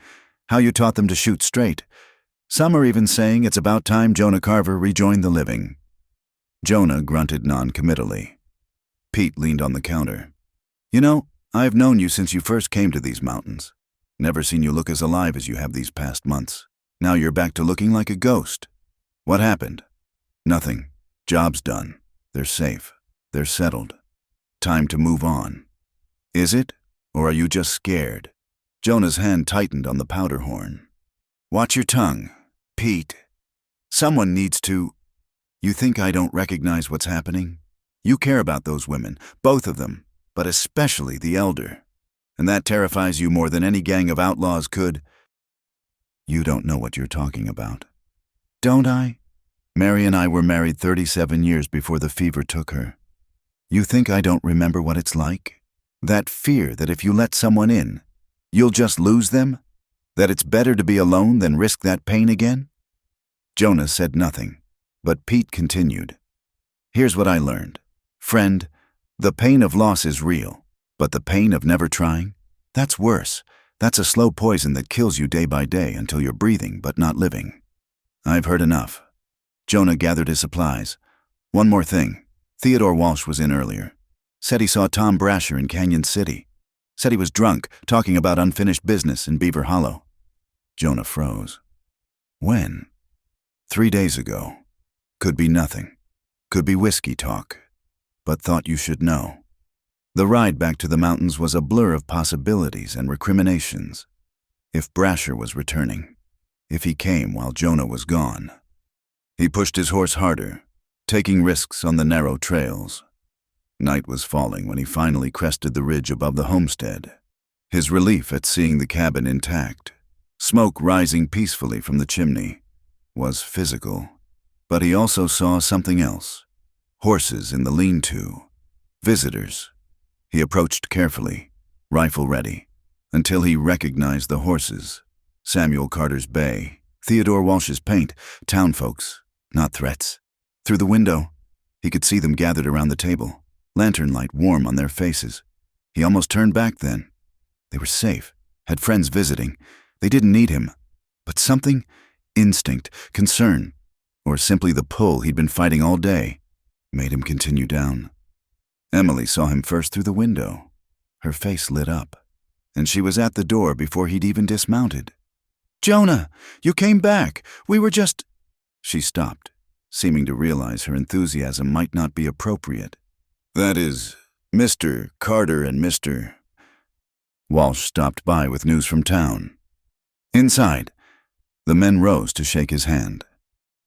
how you taught them to shoot straight. Some are even saying it's about time Jonah Carver rejoined the living." Jonah grunted non-committally. Pete leaned on the counter. "You know, I've known you since you first came to these mountains. Never seen you look as alive as you have these past months. Now you're back to looking like a ghost. What happened?" "Nothing. Job's done. They're safe. They're settled. Time to move on." "Is it? Or are you just scared?" Jonah's hand tightened on the powder horn. "Watch your tongue, Pete. Someone needs to— You think I don't recognize what's happening? You care about those women, both of them, but especially the elder. And that terrifies you more than any gang of outlaws could." "You don't know what you're talking about." "Don't I? Mary and I were married 37 years before the fever took her. You think I don't remember what it's like? That fear that if you let someone in, you'll just lose them? That it's better to be alone than risk that pain again?" Jonah said nothing, but Pete continued. "Here's what I learned. Friend, the pain of loss is real, but the pain of never trying? That's worse. That's a slow poison that kills you day by day until you're breathing but not living. I've heard enough." Jonah gathered his supplies. "One more thing. Theodore Walsh was in earlier. Said he saw Tom Brasher in Canyon City. Said he was drunk, talking about unfinished business in Beaver Hollow." Jonah froze. "When?" 3 days ago. Could be nothing. Could be whiskey talk. But thought you should know." The ride back to the mountains was a blur of possibilities and recriminations. If Brasher was returning. If he came while Jonah was gone. He pushed his horse harder, taking risks on the narrow trails. Night was falling when he finally crested the ridge above the homestead. His relief at seeing the cabin intact, smoke rising peacefully from the chimney, was physical. But he also saw something else. Horses in the lean-to. Visitors. He approached carefully, rifle ready, until he recognized the horses. Samuel Carter's bay, Theodore Walsh's paint, town folks, not threats. Through the window, he could see them gathered around the table, lantern light warm on their faces. He almost turned back then. They were safe, had friends visiting. They didn't need him. But something, instinct, concern, or simply the pull he'd been fighting all day, made him continue down. Emily saw him first through the window. Her face lit up, and she was at the door before he'd even dismounted. "Jonah, you came back. We were just—" She stopped, seeming to realize her enthusiasm might not be appropriate. "That is, Mr. Carter and Mr. Walsh stopped by with news from town." Inside, the men rose to shake his hand,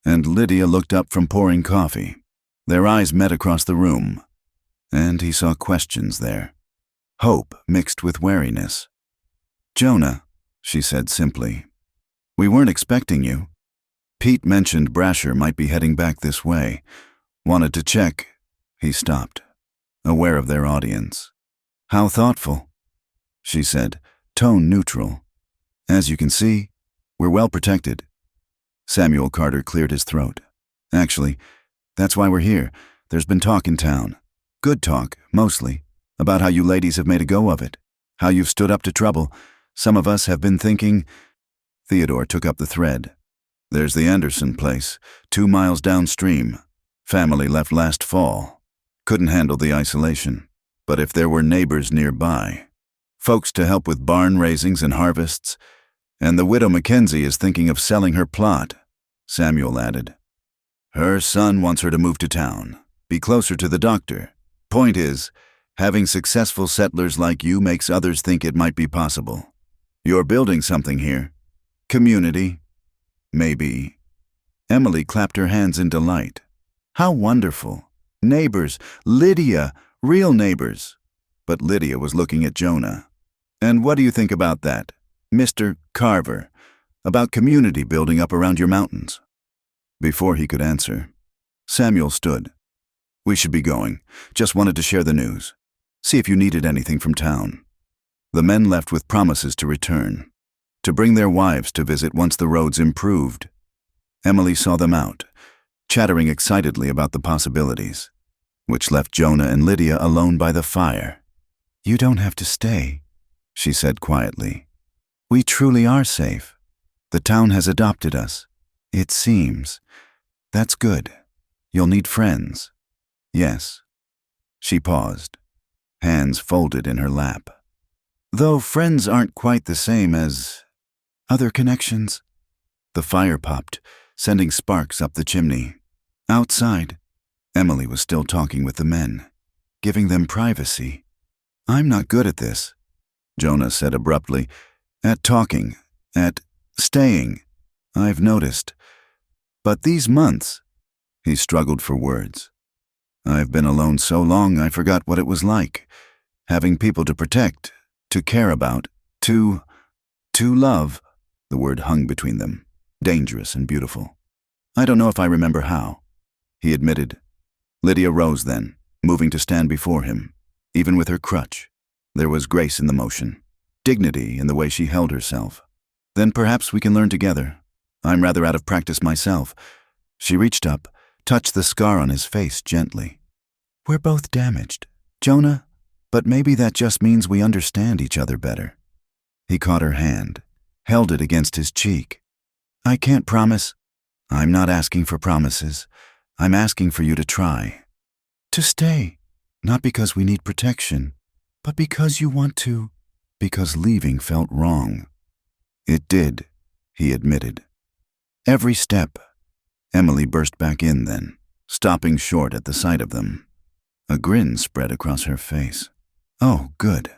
and Lydia looked up from pouring coffee. Their eyes met across the room, and he saw questions there, hope mixed with wariness. "Jonah," she said simply, "we weren't expecting you. Pete mentioned Brasher might be heading back this way. Wanted to check." He stopped, aware of their audience. "How thoughtful," she said, tone neutral. "As you can see, we're well protected." Samuel Carter cleared his throat. "Actually, that's why we're here. There's been talk in town. Good talk, mostly, about how you ladies have made a go of it, how you've stood up to trouble. Some of us have been thinking—" Theodore took up the thread. "There's the Anderson place, 2 miles downstream. Family left last fall. Couldn't handle the isolation. But if there were neighbors nearby, folks to help with barn raisings and harvests, and the widow Mackenzie is thinking of selling her plot," Samuel added. "Her son wants her to move to town, be closer to the doctor. Point is, having successful settlers like you makes others think it might be possible. You're building something here. Community. Maybe." Emily clapped her hands in delight. "How wonderful. Neighbors. Lydia. Real neighbors." But Lydia was looking at Jonah. "And what do you think about that, Mr. Carver? About community building up around your mountains?" Before he could answer, Samuel stood. "We should be going. Just wanted to share the news. See if you needed anything from town." The men left with promises to return, to bring their wives to visit once the roads improved. Emily saw them out, chattering excitedly about the possibilities, which left Jonah and Lydia alone by the fire. "You don't have to stay," she said quietly. "We truly are safe. The town has adopted us. It seems. That's good. You'll need friends." "Yes." She paused, hands folded in her lap. "Though friends aren't quite the same as other connections." The fire popped, sending sparks up the chimney. Outside, Emily was still talking with the men, giving them privacy. "I'm not good at this," Jonah said abruptly. "At talking, at staying, I've noticed. But these months," he struggled for words. "I've been alone so long I forgot what it was like, having people to protect, to care about, to love." The word hung between them, dangerous and beautiful. "I don't know if I remember how," he admitted. Lydia rose then, moving to stand before him, even with her crutch. There was grace in the motion, dignity in the way she held herself. "Then perhaps we can learn together. I'm rather out of practice myself." She reached up, touched the scar on his face gently. "We're both damaged, Jonah, but maybe that just means we understand each other better." He caught her hand, held it against his cheek. "I can't promise." "I'm not asking for promises. I'm asking for you to try. To stay, not because we need protection, but because you want to, because leaving felt wrong." "It did," he admitted. "Every step." Emily burst back in then, stopping short at the sight of them. A grin spread across her face. "Oh, good.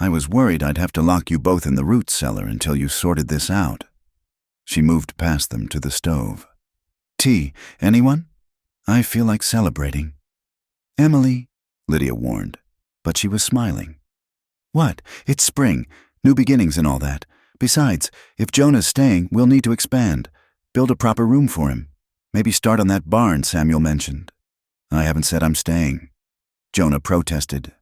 I was worried I'd have to lock you both in the root cellar until you sorted this out." She moved past them to the stove. "Tea, anyone? I feel like celebrating." "Emily," Lydia warned, but she was smiling. "What? It's spring. New beginnings and all that. Besides, if Jonah's staying, we'll need to expand. Build a proper room for him. Maybe start on that barn Samuel mentioned. I haven't said I'm staying. Jonah protested.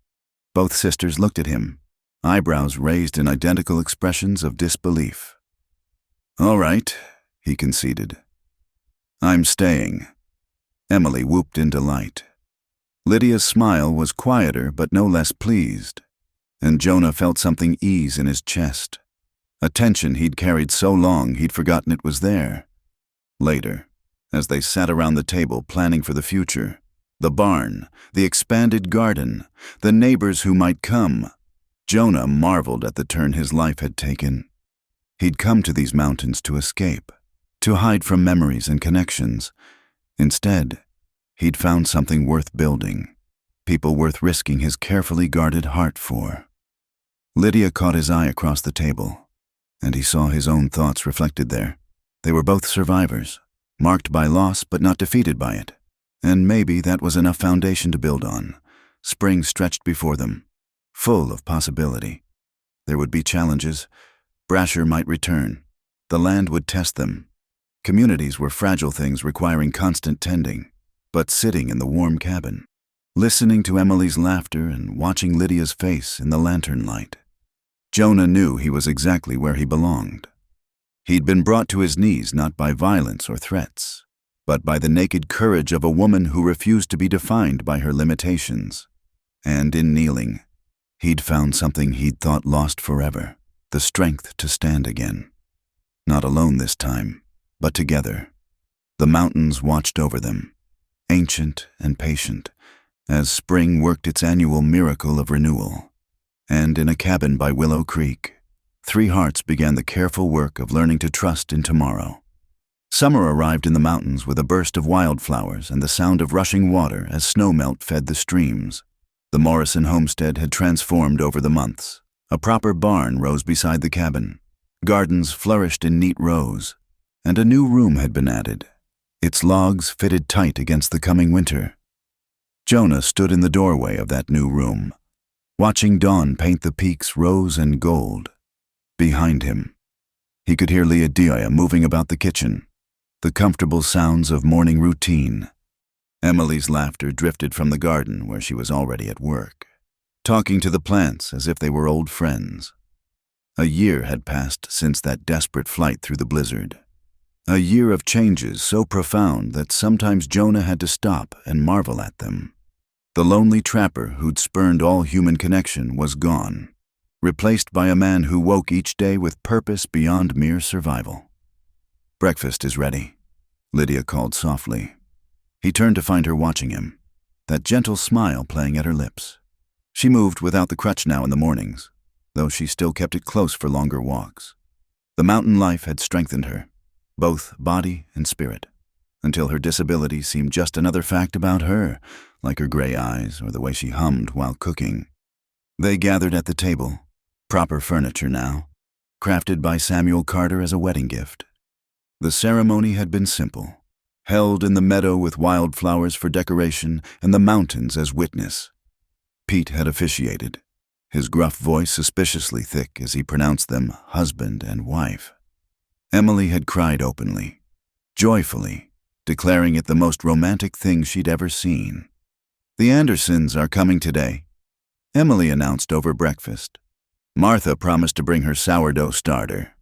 Both sisters looked at him, eyebrows raised in identical expressions of disbelief. All right, he conceded. I'm staying. Emily whooped in delight. Lydia's smile was quieter but no less pleased, and Jonah felt something ease in his chest, a tension he'd carried so long he'd forgotten it was there. Later, as they sat around the table planning for the future, the barn, the expanded garden, the neighbors who might come, Jonah marveled at the turn his life had taken. He'd come to these mountains to escape, to hide from memories and connections. Instead, he'd found something worth building, people worth risking his carefully guarded heart for. Lydia caught his eye across the table, and he saw his own thoughts reflected there. They were both survivors, marked by loss but not defeated by it. And maybe that was enough foundation to build on. Spring stretched before them, full of possibility. There would be challenges. Brasher might return. The land would test them. Communities were fragile things requiring constant tending. But sitting in the warm cabin, listening to Emily's laughter and watching Lydia's face in the lantern light, Jonah knew he was exactly where he belonged. He'd been brought to his knees not by violence or threats, but by the naked courage of a woman who refused to be defined by her limitations. And in kneeling, he'd found something he'd thought lost forever, the strength to stand again. Not alone this time, but together. The mountains watched over them, ancient and patient, as spring worked its annual miracle of renewal. And in a cabin by Willow Creek, three hearts began the careful work of learning to trust in tomorrow. Summer arrived in the mountains with a burst of wildflowers and the sound of rushing water as snowmelt fed the streams. The Morrison homestead had transformed over the months. A proper barn rose beside the cabin. Gardens flourished in neat rows, and a new room had been added. Its logs fitted tight against the coming winter. Jonah stood in the doorway of that new room, watching dawn paint the peaks rose and gold. Behind him, he could hear Leodia moving about the kitchen, the comfortable sounds of morning routine. Emily's laughter drifted from the garden where she was already at work, talking to the plants as if they were old friends. A year had passed since that desperate flight through the blizzard. A year of changes so profound that sometimes Jonah had to stop and marvel at them. The lonely trapper who'd spurned all human connection was gone, replaced by a man who woke each day with purpose beyond mere survival. "Breakfast is ready," Lydia called softly. He turned to find her watching him, that gentle smile playing at her lips. She moved without the crutch now in the mornings, though she still kept it close for longer walks. The mountain life had strengthened her, both body and spirit, until her disability seemed just another fact about her, like her gray eyes or the way she hummed while cooking. They gathered at the table, proper furniture now, crafted by Samuel Carter as a wedding gift. The ceremony had been simple, held in the meadow with wildflowers for decoration and the mountains as witness. Pete had officiated, his gruff voice suspiciously thick as he pronounced them husband and wife. Emily had cried openly, joyfully, declaring it the most romantic thing she'd ever seen. "The Andersons are coming today," Emily announced over breakfast. Martha promised to bring her sourdough starter.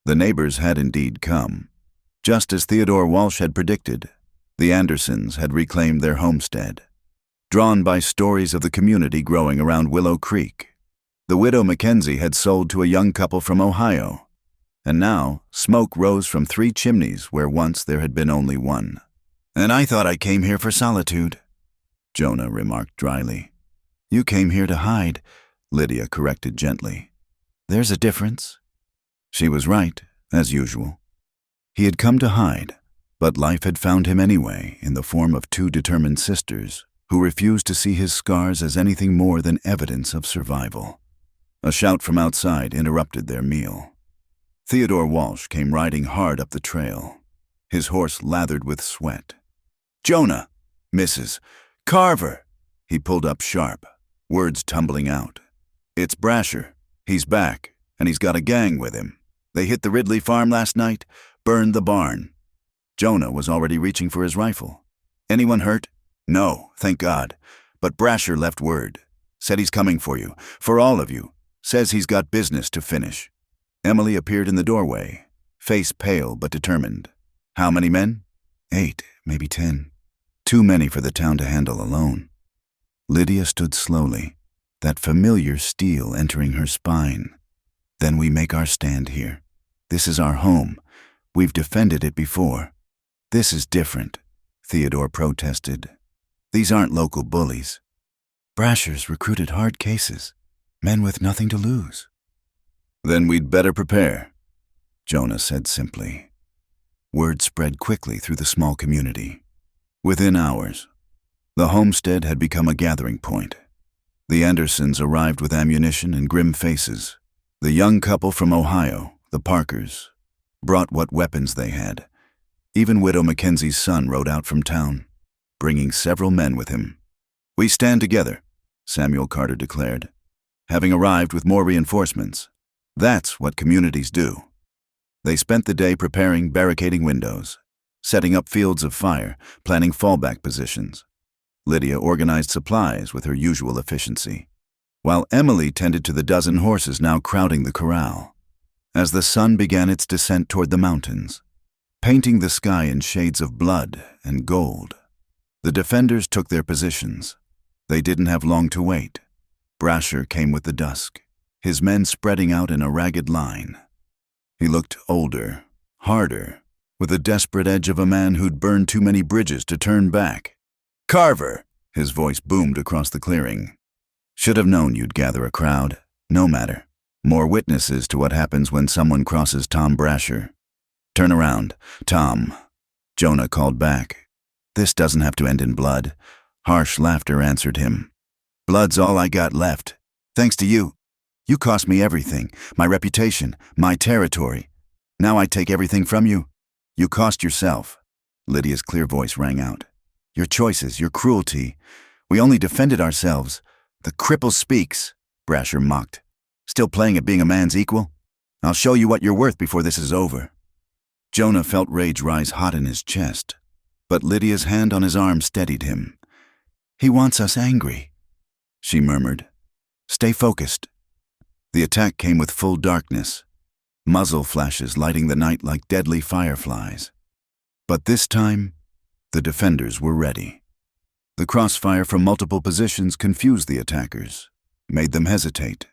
The neighbors had indeed come. Just as Theodore Walsh had predicted, the Andersons had reclaimed their homestead. Drawn by stories of the community growing around Willow Creek, the widow Mackenzie had sold to a young couple from Ohio, and now smoke rose from 3 chimneys where once there had been only one. "And I thought I came here for solitude," Jonah remarked dryly. "You came here to hide," Lydia corrected gently. "There's a difference." She was right, as usual. He had come to hide, but life had found him anyway in the form of 2 determined sisters who refused to see his scars as anything more than evidence of survival. A shout from outside interrupted their meal. Theodore Walsh came riding hard up the trail, his horse lathered with sweat. "Jonah! Mrs. Carver!" He pulled up sharp, words tumbling out. "It's Brasher. He's back. And he's got a gang with him. They hit the Ridley farm last night, burned the barn. Jonah was already reaching for his rifle. Anyone hurt? No, thank God. But Brasher left word. Said he's coming for you, for all of you. Says he's got business to finish. Emily appeared in the doorway, face pale but determined. How many men? 8, maybe 10. Too many for the town to handle alone. Lydia stood slowly, that familiar steel entering her spine. Then we make our stand here. This is our home. We've defended it before. This is different, Theodore protested. These aren't local bullies. Brasher's recruited hard cases, men with nothing to lose. Then we'd better prepare, Jonah said simply. Word spread quickly through the small community. Within hours, the homestead had become a gathering point. The Andersons arrived with ammunition and grim faces. The young couple from Ohio, the Parkers, brought what weapons they had. Even Widow Mackenzie's son rode out from town, bringing several men with him. We stand together, Samuel Carter declared, having arrived with more reinforcements. That's what communities do. They spent the day preparing barricading windows, setting up fields of fire, planning fallback positions. Lydia organized supplies with her usual efficiency, while Emily tended to the dozen horses now crowding the corral. As the sun began its descent toward the mountains, painting the sky in shades of blood and gold, the defenders took their positions. They didn't have long to wait. Brasher came with the dusk, his men spreading out in a ragged line. He looked older, harder, with the desperate edge of a man who'd burned too many bridges to turn back. Carver, his voice boomed across the clearing. Should have known you'd gather a crowd. No matter. More witnesses to what happens when someone crosses Tom Brasher. Turn around, Tom, Jonah called back. This doesn't have to end in blood. Harsh laughter answered him. Blood's all I got left. Thanks to you. You cost me everything, my reputation, my territory. Now I take everything from you. You cost yourself. Lydia's clear voice rang out. Your choices, your cruelty. We only defended ourselves. The cripple speaks, Brasher mocked. Still playing at being a man's equal? I'll show you what you're worth before this is over. Jonah felt rage rise hot in his chest, but Lydia's hand on his arm steadied him. He wants us angry, she murmured. Stay focused. The attack came with full darkness, muzzle flashes lighting the night like deadly fireflies. But this time, the defenders were ready. The crossfire from multiple positions confused the attackers, made them hesitate.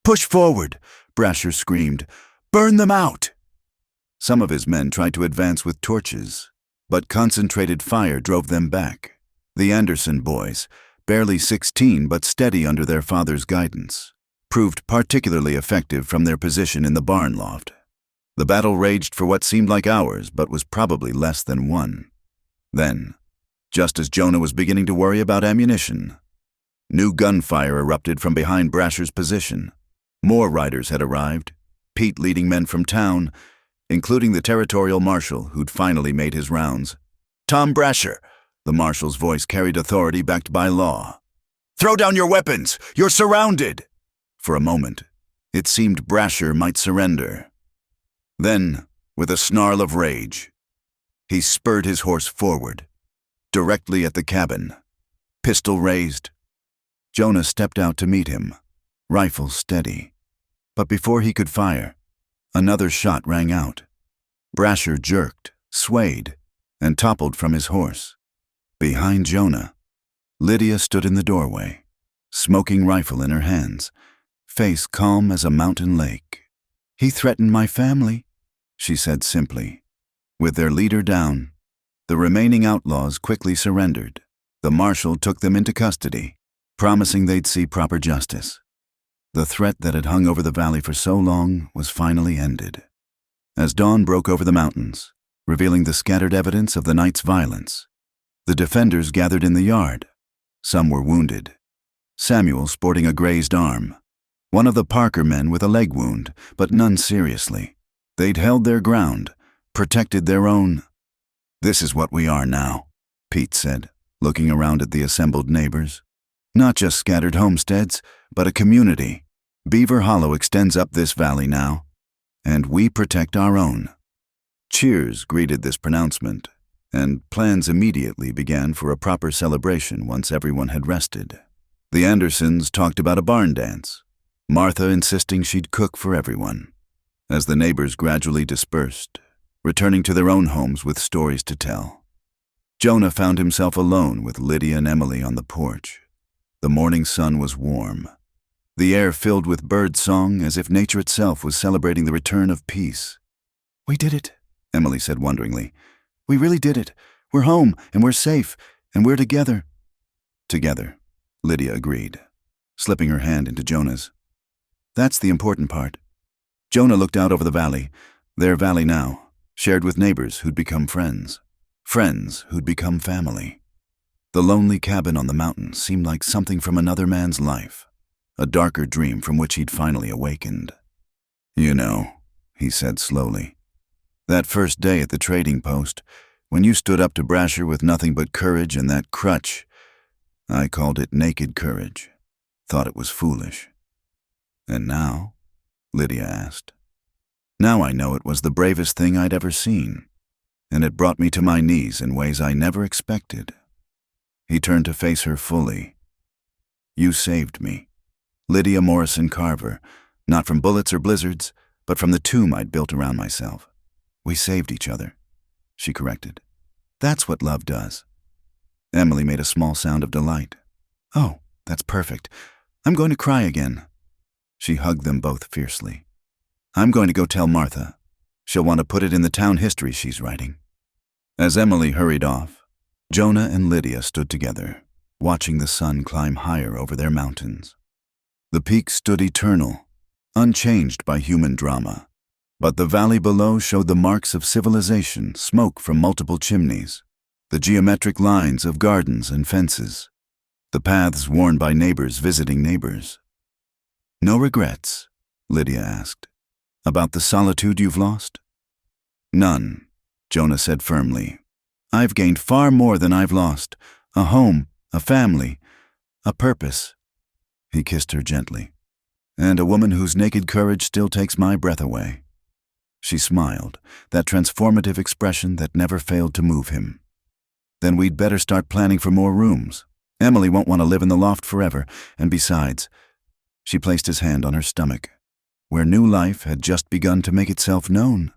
Push forward, Brasher screamed. Burn them out! Some of his men tried to advance with torches, but concentrated fire drove them back. The Anderson boys, barely 16 but steady under their father's guidance, proved particularly effective from their position in the barn loft. The battle raged for what seemed like hours, but was probably less than one. Then, just as Jonah was beginning to worry about ammunition, new gunfire erupted from behind Brasher's position. More riders had arrived, Pete leading men from town, including the territorial marshal who'd finally made his rounds. Tom Brasher, the marshal's voice carried authority backed by law. Throw down your weapons! You're surrounded! For a moment, it seemed Brasher might surrender. Then, with a snarl of rage, he spurred his horse forward, directly at the cabin, pistol raised. Jonah stepped out to meet him, rifle steady. But before he could fire, another shot rang out. Brasher jerked, swayed, and toppled from his horse. Behind Jonah, Lydia stood in the doorway, smoking rifle in her hands, face calm as a mountain lake. He threatened my family, she said simply. With their leader down, the remaining outlaws quickly surrendered. The marshal took them into custody, promising they'd see proper justice. The threat that had hung over the valley for so long was finally ended. As dawn broke over the mountains, revealing the scattered evidence of the night's violence, the defenders gathered in the yard. Some were wounded. Samuel sporting a grazed arm. One of the Parker men with a leg wound, but none seriously. They'd held their ground, protected their own. This is what we are now, Pete said, looking around at the assembled neighbors. Not just scattered homesteads, but a community. Beaver Hollow extends up this valley now, and we protect our own." Cheers greeted this pronouncement, and plans immediately began for a proper celebration once everyone had rested. The Andersons talked about a barn dance, Martha insisting she'd cook for everyone. As the neighbors gradually dispersed, returning to their own homes with stories to tell, Jonah found himself alone with Lydia and Emily on the porch. The morning sun was warm, the air filled with bird song as if nature itself was celebrating the return of peace. "We did it," Emily said wonderingly. "We really did it. We're home, and we're safe, and we're together." "Together," Lydia agreed, slipping her hand into Jonah's. "That's the important part." Jonah looked out over the valley, their valley now, shared with neighbors who'd become friends who'd become family. The lonely cabin on the mountain seemed like something from another man's life, a darker dream from which he'd finally awakened. "You know," he said slowly, "that first day at the trading post, when you stood up to Brasher with nothing but courage and that crutch, I called it naked courage, thought it was foolish. And now?" Lydia asked. "Now I know it was the bravest thing I'd ever seen, and it brought me to my knees in ways I never expected." He turned to face her fully. "You saved me, Lydia Morrison Carver, not from bullets or blizzards, but from the tomb I'd built around myself. We saved each other," she corrected. "That's what love does." Emily made a small sound of delight. "Oh, that's perfect. I'm going to cry again." She hugged them both fiercely. "I'm going to go tell Martha. She'll want to put it in the town history she's writing." As Emily hurried off, Jonah and Lydia stood together, watching the sun climb higher over their mountains. The peaks stood eternal, unchanged by human drama, but the valley below showed the marks of civilization, smoke from multiple chimneys, the geometric lines of gardens and fences, the paths worn by neighbors visiting neighbors. "No regrets?" Lydia asked. "About the solitude you've lost?" "None," Jonah said firmly. "I've gained far more than I've lost. A home, a family, a purpose." He kissed her gently. "And a woman whose naked courage still takes my breath away." She smiled, that transformative expression that never failed to move him. "Then we'd better start planning for more rooms. Emily won't want to live in the loft forever, and besides," she placed his hand on her stomach, where new life had just begun to make itself known.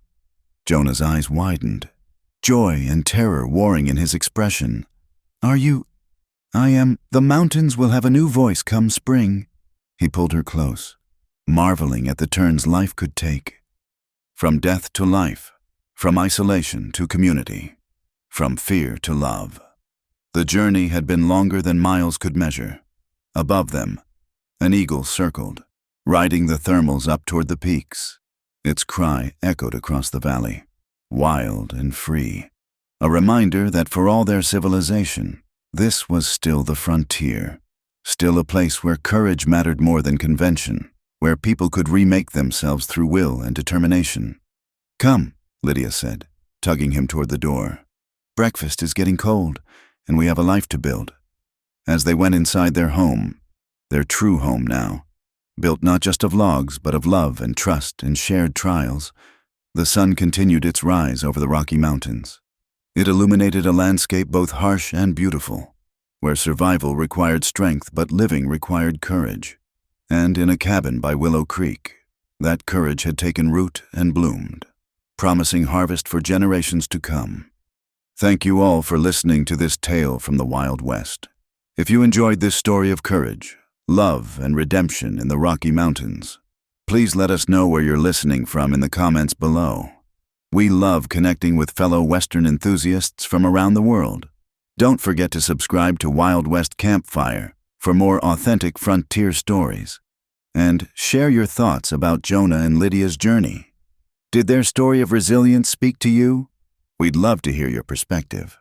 Jonah's eyes widened, joy and terror warring in his expression. "Are you—" "I am. The mountains will have a new voice come spring." He pulled her close, marveling at the turns life could take. From death to life, from isolation to community, from fear to love. The journey had been longer than miles could measure. Above them, an eagle circled, riding the thermals up toward the peaks. Its cry echoed across the valley, wild and free, a reminder that for all their civilization, this was still the frontier, still a place where courage mattered more than convention, where people could remake themselves through will and determination. "Come," Lydia said, tugging him toward the door. "Breakfast is getting cold, and we have a life to build." As they went inside their home, their true home now, built not just of logs but of love and trust and shared trials, the sun continued its rise over the Rocky Mountains. It illuminated a landscape both harsh and beautiful, where survival required strength but living required courage. And in a cabin by Willow Creek, that courage had taken root and bloomed, promising harvest for generations to come. Thank you all for listening to this tale from the Wild West. If you enjoyed this story of courage, love, and redemption in the Rocky Mountains, please let us know where you're listening from in the comments below. We love connecting with fellow Western enthusiasts from around the world. Don't forget to subscribe to Wild West Campfire for more authentic frontier stories. And share your thoughts about Jonah and Lydia's journey. Did their story of resilience speak to you? We'd love to hear your perspective.